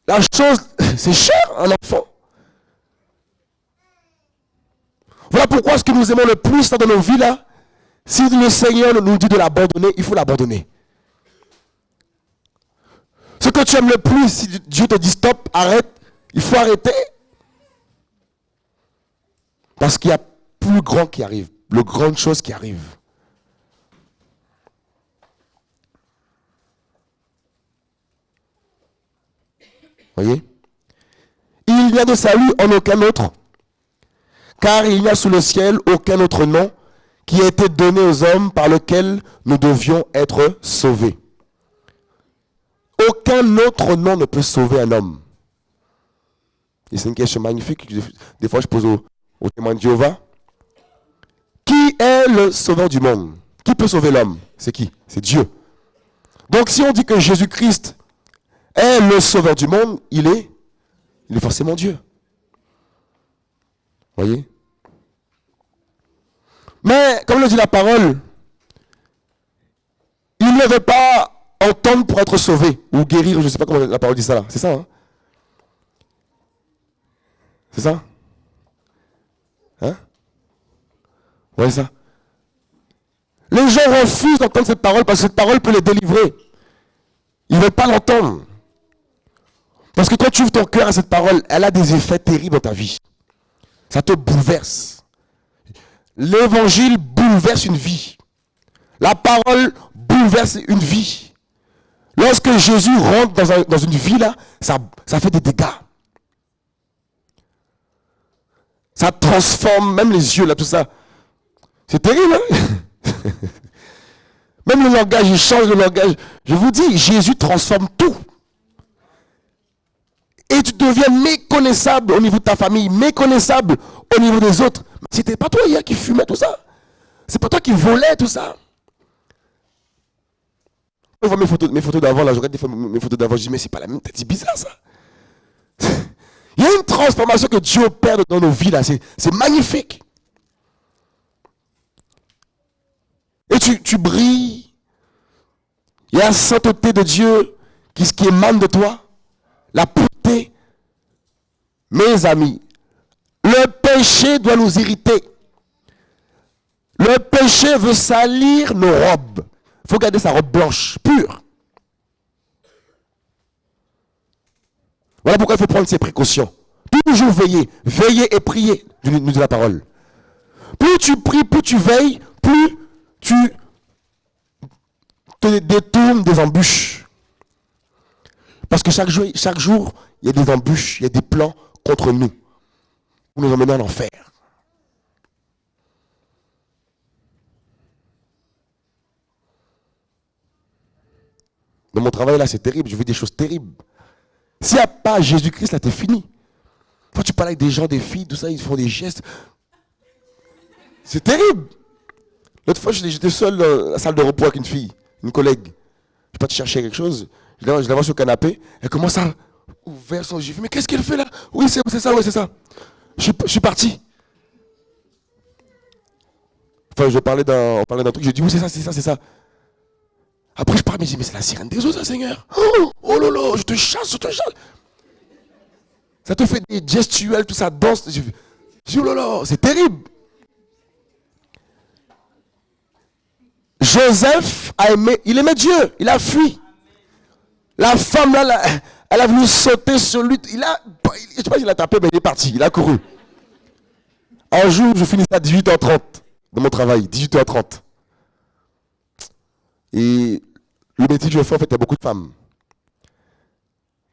Speaker 1: la chose, c'est cher, un enfant. Voilà pourquoi ce que nous aimons le plus dans nos vies là, si le Seigneur nous dit de l'abandonner, il faut l'abandonner. Ce que tu aimes le plus, si Dieu te dit stop, arrête, il faut arrêter. Parce qu'il y a plus grand qui arrive, le grande chose qui arrive. Voyez? Il n'y a de salut en aucun autre, car il n'y a sous le ciel aucun autre nom qui a été donné aux hommes par lequel nous devions être sauvés. Aucun autre nom ne peut sauver un homme. Et c'est une question magnifique que des fois je pose aux témoins de Jéhovah. Qui est le sauveur du monde? Qui peut sauver l'homme? C'est qui? C'est Dieu. Donc si on dit que Jésus-Christ est le sauveur du monde, il est forcément Dieu. Voyez? Mais, comme le dit la parole, il ne veut pas entendre pour être sauvé, ou guérir, je ne sais pas comment la parole dit ça là. C'est ça, hein? C'est ça? Hein? Ouais, c'est ça. Les gens refusent d'entendre cette parole parce que cette parole peut les délivrer. Ils ne veulent pas l'entendre. Parce que quand tu ouvres ton cœur à cette parole, elle a des effets terribles dans ta vie. Ça te bouleverse. L'évangile bouleverse une vie. La parole bouleverse une vie. Lorsque Jésus rentre dans une vie là, ça fait des dégâts. Ça transforme même les yeux là, tout ça. C'est terrible, hein? Même le langage, il change le langage. Je vous dis, Jésus transforme tout. Et tu deviens méconnaissable au niveau de ta famille, méconnaissable au niveau des autres. C'était pas toi hier qui fumais tout ça. C'est pas toi qui volais tout ça. Je vois mes photos d'avant, là, je regarde mes photos d'avant, je dis, mais c'est pas la même tête, c'est bizarre ça. Il y a une transformation que Dieu opère dans nos vies là, c'est magnifique. Et tu brilles. Il y a la sainteté de Dieu qui émane de toi. La pureté. Mes amis, le péché doit nous irriter. Le péché veut salir nos robes. Il faut garder sa robe blanche, pure. Voilà pourquoi il faut prendre ses précautions. Toujours veiller. Veiller et prier, nous dit la parole. Plus tu pries, plus tu veilles, plus tu te détournes des embûches. Parce que chaque jour, il y a des embûches, il y a des plans contre nous. Pour nous emmener en enfer. Dans mon travail là, c'est terrible, je vis des choses terribles. S'il n'y a pas Jésus-Christ, là, t'es fini. Quand tu parles avec des gens, des filles, tout ça, ils font des gestes. C'est terrible. L'autre fois, j'étais seul dans la salle de repos avec une fille, une collègue. Je suis parti chercher quelque chose. Je la vois sur le canapé. Elle commence à ouvrir son yeux. Mais qu'est-ce qu'elle fait là? Oui, c'est ça, oui, c'est ça. Je suis parti. Enfin, on parlait d'un truc. Je dis oui, c'est ça, c'est ça, c'est ça. Après, je parle, mais je dis, mais c'est la sirène des eaux, ça, Seigneur. Oh là là, je te chasse, je te chasse. Ça te fait des gestuels, tout ça, danse. Je dis, oh là là, c'est terrible. Joseph a aimé, il aimait Dieu, il a fui. La femme là, elle a voulu sauter sur lui. Je ne sais pas s'il a tapé, mais il est parti, il a couru. Un jour, je finissais à 18h30 de mon travail, 18h30. Et le métier que je fais, en fait, il y a beaucoup de femmes.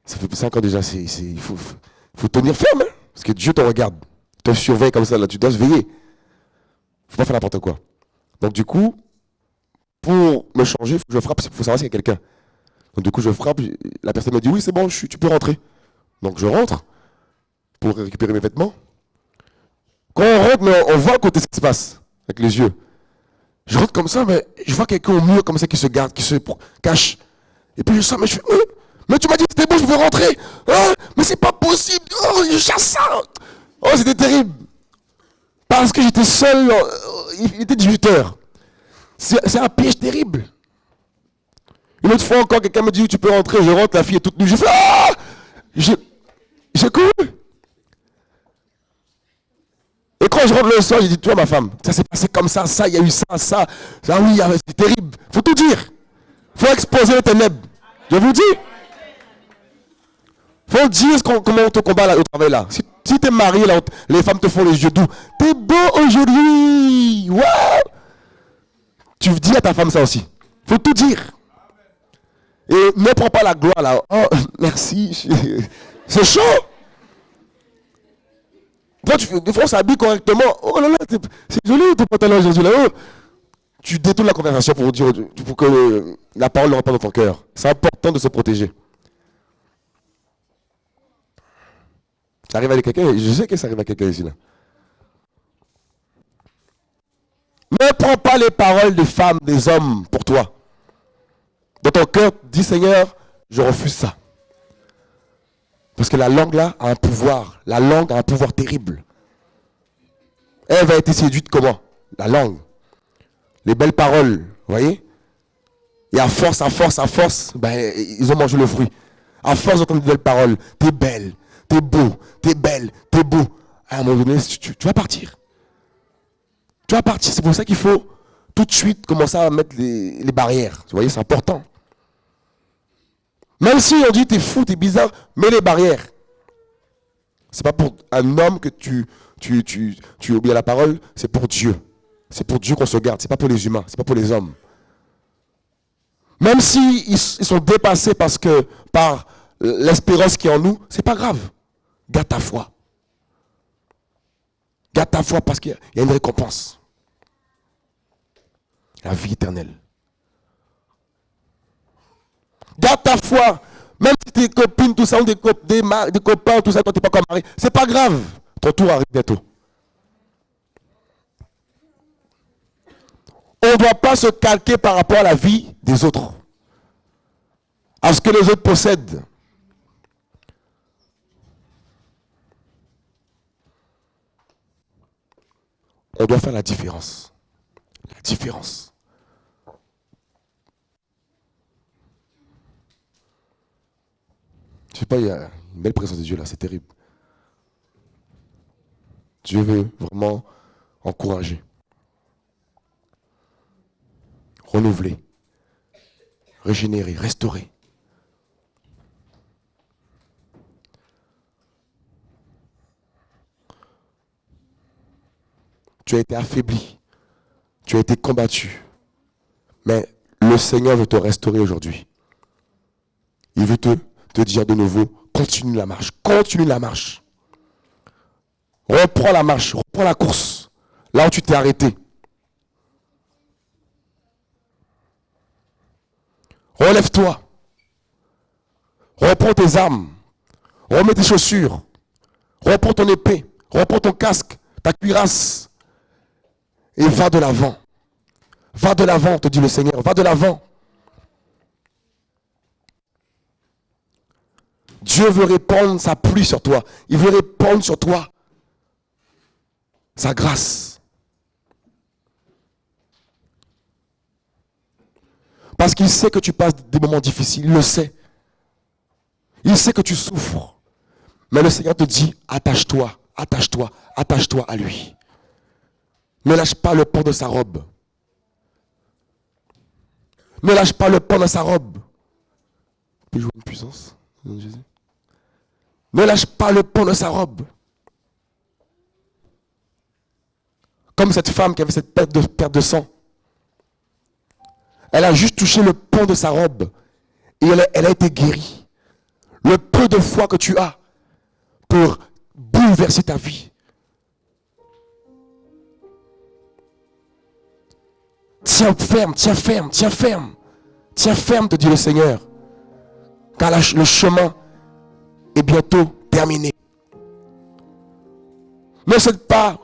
Speaker 1: Ça fait 5 ans déjà, il faut tenir ferme, hein, parce que Dieu te regarde, te surveille comme ça, là, tu dois se veiller. Il ne faut pas faire n'importe quoi. Donc du coup, pour me changer, il faut que je frappe, il faut savoir s'il y a quelqu'un. Donc du coup, je frappe, la personne me dit, oui, c'est bon, tu peux rentrer. Donc je rentre pour récupérer mes vêtements. Quand on rentre, on voit à côté ce qui se passe, avec les yeux. Je rentre comme ça, mais je vois quelqu'un au mur comme ça qui se garde, qui se cache. Et puis je sors, mais je fais, mais tu m'as dit que c'était bon, je veux rentrer. Hein? Mais c'est pas possible. Oh, je chasse ça. Oh, c'était terrible. Parce que j'étais seul, il était 18h. C'est un piège terrible. Une autre fois encore, quelqu'un me dit, tu peux rentrer, je rentre, la fille est toute nue. Je fais, ah! J'ai couru. Et quand je rentre le soir, j'ai dit, toi ma femme, ça s'est passé comme ça, il y a eu ça. Ah oui, c'est terrible. Faut tout dire. Faut exposer les ténèbres. Je vous dis. Faut dire comment on te combat là, au travail là. Si t'es marié là, les femmes te font les yeux doux. T'es beau aujourd'hui. Wow. Tu dis à ta femme ça aussi. Faut tout dire. Et ne prends pas la gloire là. Oh, merci. C'est chaud. Des fois, on s'habille correctement. Oh là là, c'est joli ton pantalon aujourd'hui là. Oh. Tu détournes la conversation pour que la parole ne rentre pas dans ton cœur. C'est important de se protéger. Ça arrive à quelqu'un, je sais que ça arrive à quelqu'un ici là. Ne prends pas les paroles des femmes, des hommes pour toi. Dans ton cœur, dis Seigneur, je refuse ça. Parce que la langue là a un pouvoir. La langue a un pouvoir terrible. Elle va être séduite comment? La langue. Les belles paroles, vous voyez? Et à force, ben, ils ont mangé le fruit. À force d'entendre de belles paroles, t'es belle, t'es beau, t'es belle, t'es beau. À un moment donné, tu vas partir. Tu vas partir. C'est pour ça qu'il faut tout de suite commencer à mettre les barrières. Vous voyez, c'est important. Même si on dit t'es fou, t'es bizarre, mets les barrières. C'est pas pour un homme que tu oublies la parole, c'est pour Dieu. C'est pour Dieu qu'on se garde, c'est pas pour les humains, c'est pas pour les hommes. Même si ils sont dépassés par l'espérance qui est en nous, c'est pas grave. Garde ta foi. Garde ta foi parce qu'il y a une récompense. La vie éternelle. Garde ta foi. Même si tes copines, tout ça, ou des copains, tout ça, quand tu n'es pas encore marié, c'est pas grave. Ton tour arrive bientôt. On ne doit pas se calquer par rapport à la vie des autres. À ce que les autres possèdent. On doit faire la différence. La différence. Je sais pas, il y a une belle présence de Dieu là, c'est terrible. Dieu veut vraiment encourager, renouveler, régénérer, restaurer. Tu as été affaibli, tu as été combattu, mais le Seigneur veut te restaurer aujourd'hui. Il veut te dire de nouveau, continue la marche, continue la marche. Reprends la marche, reprends la course, là où tu t'es arrêté. Relève-toi. Reprends tes armes. Remets tes chaussures. Reprends ton épée. Reprends ton casque, ta cuirasse. Et va de l'avant. Va de l'avant, te dit le Seigneur. Va de l'avant. Dieu veut répandre sa pluie sur toi. Il veut répandre sur toi sa grâce. Parce qu'il sait que tu passes des moments difficiles. Il le sait. Il sait que tu souffres. Mais le Seigneur te dit, attache-toi, attache-toi, attache-toi à lui. Ne lâche pas le pan de sa robe. Ne lâche pas le pan de sa robe. Tu peux jouer une puissance, Jésus. Ne lâche pas le pan de sa robe. Comme cette femme qui avait cette perte de sang. Elle a juste touché le pan de sa robe. Et elle a été guérie. Le peu de foi que tu as pour bouleverser ta vie. Tiens ferme, tiens ferme, tiens ferme. Tiens ferme, te dit le Seigneur. Car le chemin est bientôt terminé. Ne cède pas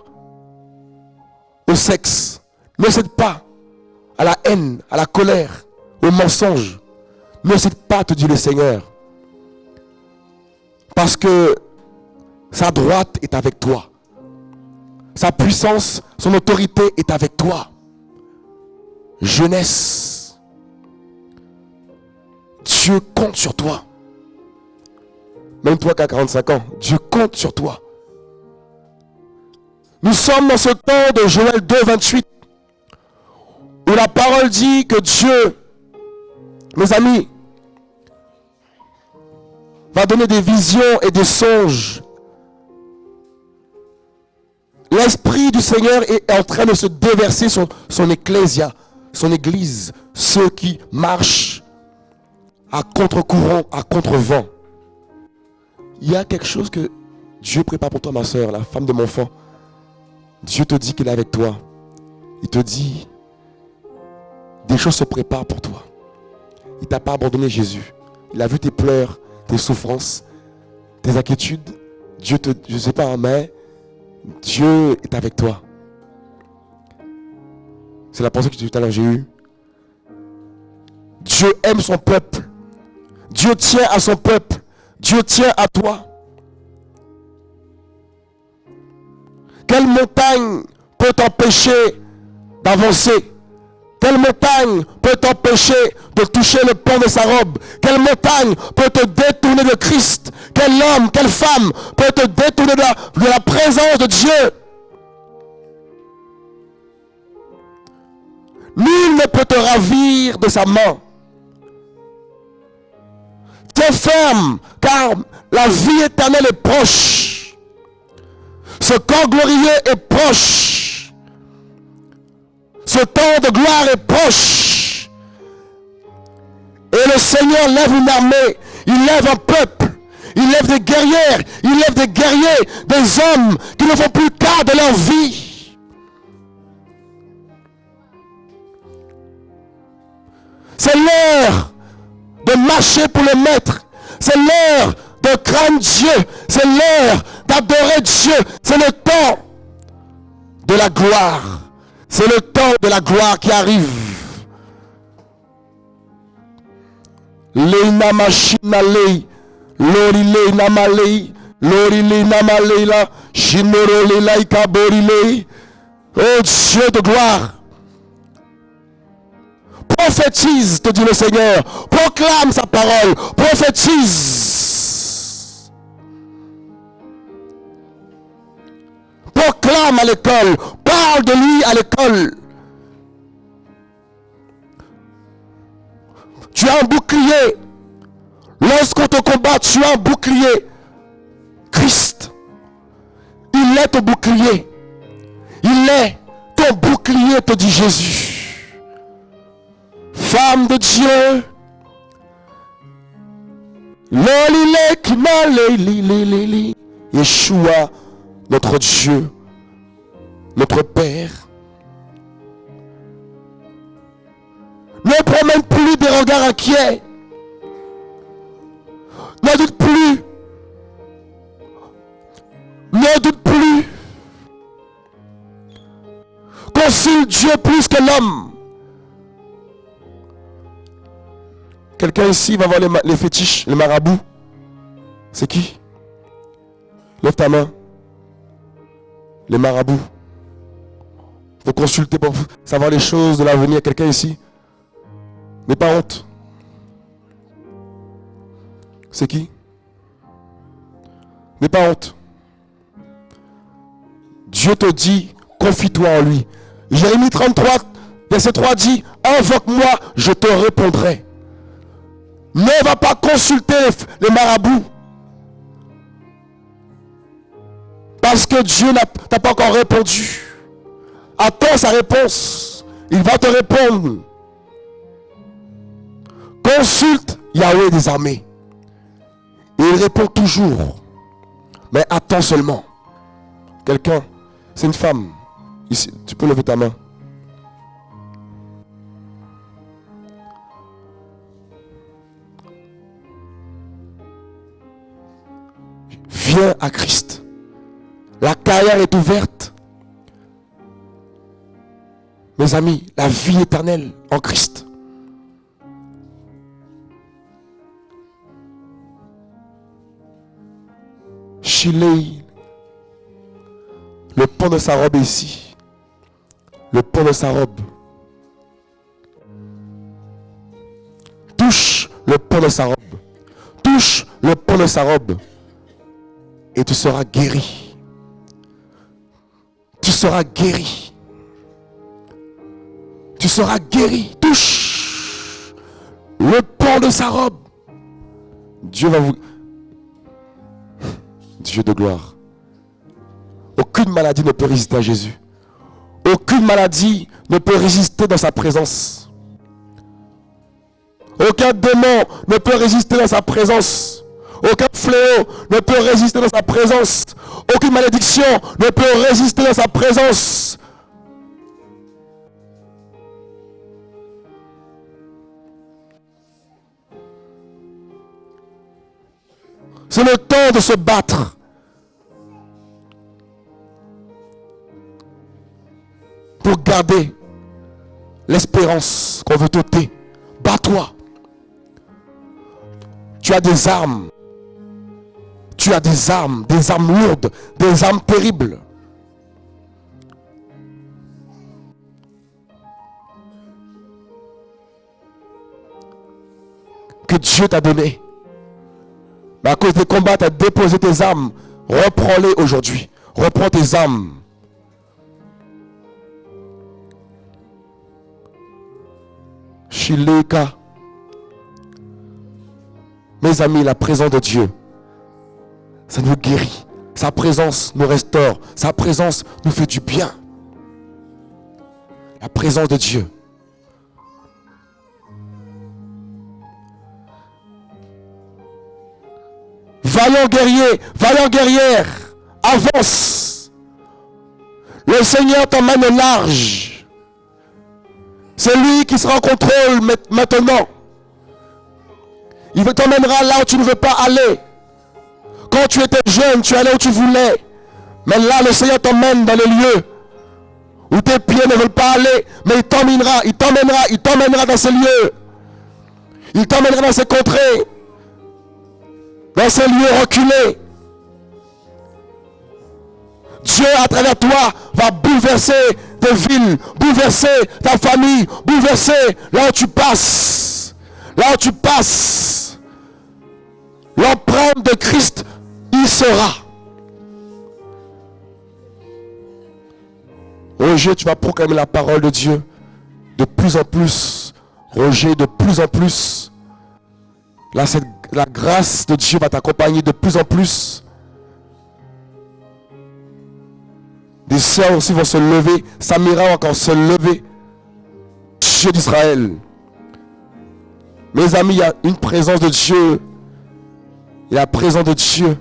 Speaker 1: au sexe. Ne cède pas à la haine, à la colère, au mensonge. n'hésite pas, te dit le Seigneur. Parce que sa droite est avec toi. Sa puissance, son autorité est avec toi. Jeunesse, Dieu compte sur toi. Même toi qui as 45 ans, Dieu compte sur toi. Nous sommes dans ce temps de Joël 2, 28, où la parole dit que Dieu, mes amis, va donner des visions et des songes. L'Esprit du Seigneur est en train de se déverser sur son ecclésia, son église, ceux qui marchent à contre-courant, à contre-vent. Il y a quelque chose que Dieu prépare pour toi, ma soeur, la femme de mon enfant. Dieu te dit qu'il est avec toi. Il te dit, des choses se préparent pour toi. Il ne t'a pas abandonné, Jésus. Il a vu tes pleurs, tes souffrances, tes inquiétudes. Dieu te, je ne sais pas, mais Dieu est avec toi. C'est la pensée que tout à l'heure j'ai eue. Dieu aime son peuple. Dieu tient à son peuple. Dieu tient à toi. Quelle montagne peut t'empêcher d'avancer? Quelle montagne peut t'empêcher de toucher le pan de sa robe? Quelle montagne peut te détourner de Christ? Quel homme, quelle femme peut te détourner de la présence de Dieu? Nul ne peut te ravir de sa main. Tiens ferme, car la vie éternelle est proche. Ce camp glorieux est proche. Ce temps de gloire est proche. Et le Seigneur lève une armée. Il lève un peuple. Il lève des guerrières. Il lève des guerriers. Des hommes qui ne font plus cas de leur vie. C'est l'heure de marcher pour le Maître. C'est l'heure de craindre Dieu. C'est l'heure d'adorer Dieu. C'est le temps de la gloire. C'est le temps de la gloire qui arrive. Leina machina lei, lori leina malei, lori leina malela, shinoro lelai kabori lei. Oh Dieu de gloire. Prophétise, te dit le Seigneur. Proclame sa parole. Prophétise. Proclame à l'école. Parle de lui à l'école. Tu as un bouclier. Lorsqu'on te combat, tu as un bouclier. Christ. Il est ton bouclier. Il est ton bouclier, te dit Jésus. Femme de Dieu, Yeshua, notre Dieu, notre Père. Ne promène plus des regards inquiets. Ne doute plus. Ne doute plus. Consulte Dieu plus que l'homme. Quelqu'un ici va voir les fétiches, les marabouts. C'est qui? Lève ta main. Les marabouts. Il faut consulter pour savoir les choses de l'avenir. Quelqu'un ici? N'aie pas honte. C'est qui? N'aie pas honte. Dieu te dit, confie-toi en lui. Jérémie 33, verset 3 dit, invoque-moi, je te répondrai. Ne va pas consulter les marabouts. Parce que Dieu t'a pas encore répondu. Attends sa réponse. Il va te répondre. Consulte Yahweh des armées. Et il répond toujours. Mais attends seulement. Quelqu'un, c'est une femme. Ici, tu peux lever ta main. Viens à Christ. La carrière est ouverte. Mes amis, la vie éternelle en Christ. Shilei. Le pan de sa robe est ici. Le pan de sa robe. Touche le pan de sa robe. Touche le pan de sa robe. Et tu seras guéri. Tu seras guéri. Tu seras guéri. Touche le pan de sa robe. Dieu va vous... Dieu de gloire. Aucune maladie ne peut résister à Jésus. Aucune maladie ne peut résister dans sa présence. Aucun démon ne peut résister dans sa présence. Aucun fléau ne peut résister dans sa présence. Aucune malédiction ne peut résister dans sa présence. C'est le temps de se battre. Pour garder l'espérance qu'on veut t'ôter. Bats-toi. Tu as des armes. Tu as des armes lourdes, des armes terribles. Que Dieu t'a donné. Mais à cause des combats, tu as déposé tes armes. Reprends-les aujourd'hui. Reprends tes armes. Shileka. Mes amis, la présence de Dieu, ça nous guérit. Sa présence nous restaure. Sa présence nous fait du bien. La présence de Dieu. Vaillant guerrier, vaillant guerrière, avance. Le Seigneur t'emmène au large. C'est lui qui sera en contrôle maintenant. Il t'emmènera là où tu ne veux pas aller. Quand tu étais jeune, tu allais où tu voulais. Mais là, le Seigneur t'emmène dans les lieux où tes pieds ne veulent pas aller. Mais il t'emmènera dans ces lieux. Il t'emmènera dans ces contrées. Dans ces lieux reculés. Dieu, à travers toi, va bouleverser tes villes, bouleverser ta famille, bouleverser là où tu passes. Là où tu passes. L'empreinte de Christ y sera. Roger, tu vas proclamer la parole de Dieu de plus en plus. Roger, de plus en plus. Là, la grâce de Dieu va t'accompagner de plus en plus. Des sœurs aussi vont se lever. Samira va encore se lever. Dieu d'Israël. Mes amis, il y a une présence de Dieu. Il y a la présence de Dieu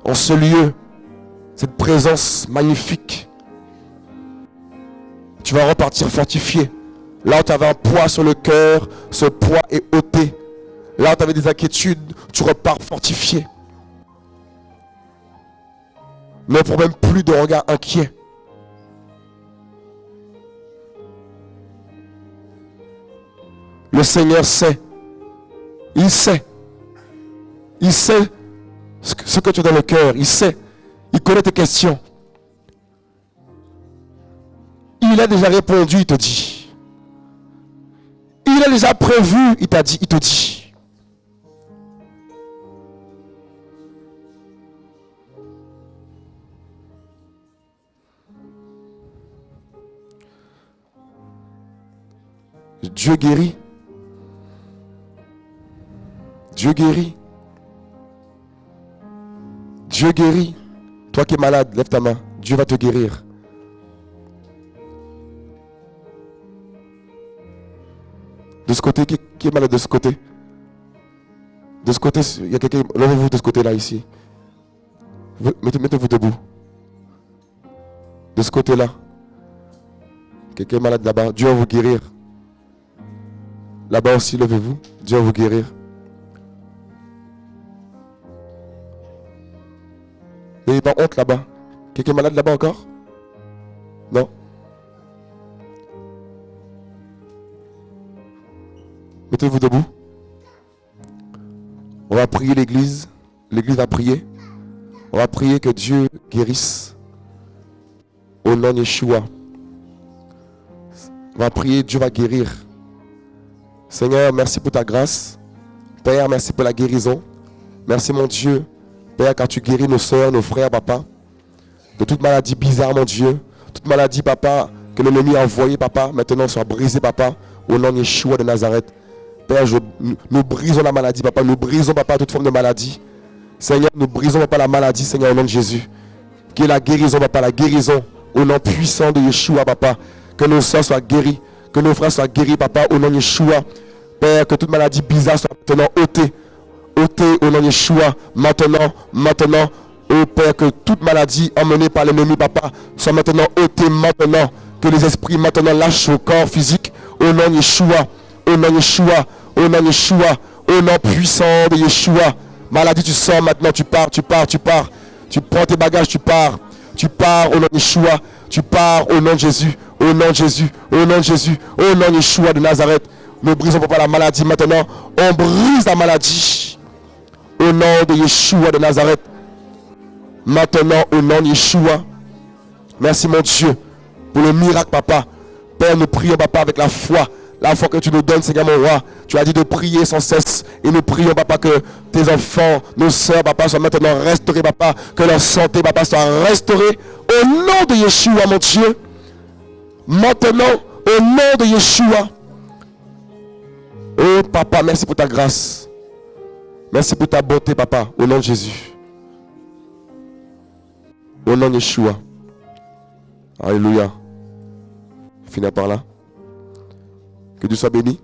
Speaker 1: en ce lieu. Cette présence magnifique. Tu vas repartir fortifié. Là où tu avais un poids sur le cœur, ce poids est ôté. Là où tu avais des inquiétudes, tu repars fortifié. Ne prends même plus de regard inquiet. Le Seigneur sait. Il sait. Il sait ce que tu as dans le cœur. Il sait. Il connaît tes questions. Il a déjà répondu, il te dit. Il a déjà prévu, il t'a dit, il te dit. Dieu guérit. Dieu guérit. Dieu guérit. Toi qui es malade, lève ta main. Dieu va te guérir. De ce côté, qui est malade de ce côté? De ce côté, il y a quelqu'un. Levez-vous de ce côté-là, ici. Mettez-vous debout. De ce côté-là. Quelqu'un est malade là-bas. Dieu va vous guérir. Là-bas aussi, levez-vous. Dieu va vous guérir. N'ayez pas honte là-bas. Quelqu'un est malade là-bas encore? Non? Mettez-vous debout. On va prier l'église. L'église va prier. On va prier que Dieu guérisse au nom de Yeshua. On va prier, Dieu va guérir. Seigneur, merci pour ta grâce. Père, merci pour la guérison. Merci mon Dieu. Père, car tu guéris nos soeurs, nos frères, papa. De toute maladie bizarre, mon Dieu. Toute maladie, papa, que l'ennemi a envoyée, papa, maintenant soit brisée, papa, au nom de Yeshua de Nazareth. Père, nous brisons la maladie, papa. Nous brisons, papa, toute forme de maladie. Seigneur, nous brisons, papa, la maladie, Seigneur, au nom de Jésus. Que la guérison, papa, la guérison, au nom puissant de Yeshua, papa. Que nos soeurs soient guéries. Que nos frères soient guéris, papa, au nom de Yeshua. Père, que toute maladie bizarre soit maintenant ôtée. Ôtée au nom de Yeshua. Maintenant. Oh Père, que toute maladie emmenée par l'ennemi, papa, soit maintenant ôtée maintenant. Que les esprits maintenant lâchent au corps physique. Au nom de Yeshua. Au nom de Yeshua. Au nom de Yeshua. Au nom puissant de Yeshua. Maladie, tu sors maintenant. Tu pars. Tu prends tes bagages, tu pars. Tu pars au nom de Yeshua. Tu pars au nom de Jésus. Au nom de Jésus. Au nom de Jésus. Au nom de Yeshua de Nazareth. Nous brisons pas la maladie maintenant. On brise la maladie. Au nom de Yeshua de Nazareth. Maintenant, au nom de Yeshua. Merci mon Dieu pour le miracle, papa. Père, nous prions, papa, avec la foi. La foi que tu nous donnes, Seigneur mon roi. Tu as dit de prier sans cesse. Et nous prions, papa, que tes enfants, nos soeurs, papa, soient maintenant restaurés, papa. Que leur santé, papa, soit restaurée. Au nom de Yeshua, mon Dieu. Maintenant, au nom de Yeshua. Oh, papa, merci pour ta grâce. Merci pour ta bonté, papa. Au nom de Jésus. Au nom de Yeshua. Alléluia. Finir par là. Que Dieu soit béni.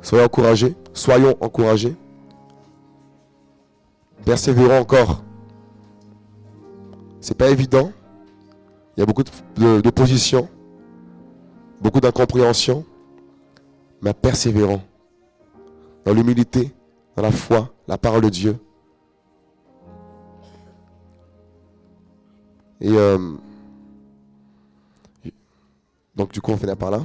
Speaker 1: Soyons encouragés. Soyons encouragés. Persévérons encore. C'est pas évident. Il y a beaucoup d'opposition. Beaucoup d'incompréhension. Mais persévérons. Dans l'humilité, dans la foi, la parole de Dieu. Et donc du coup on finit par là.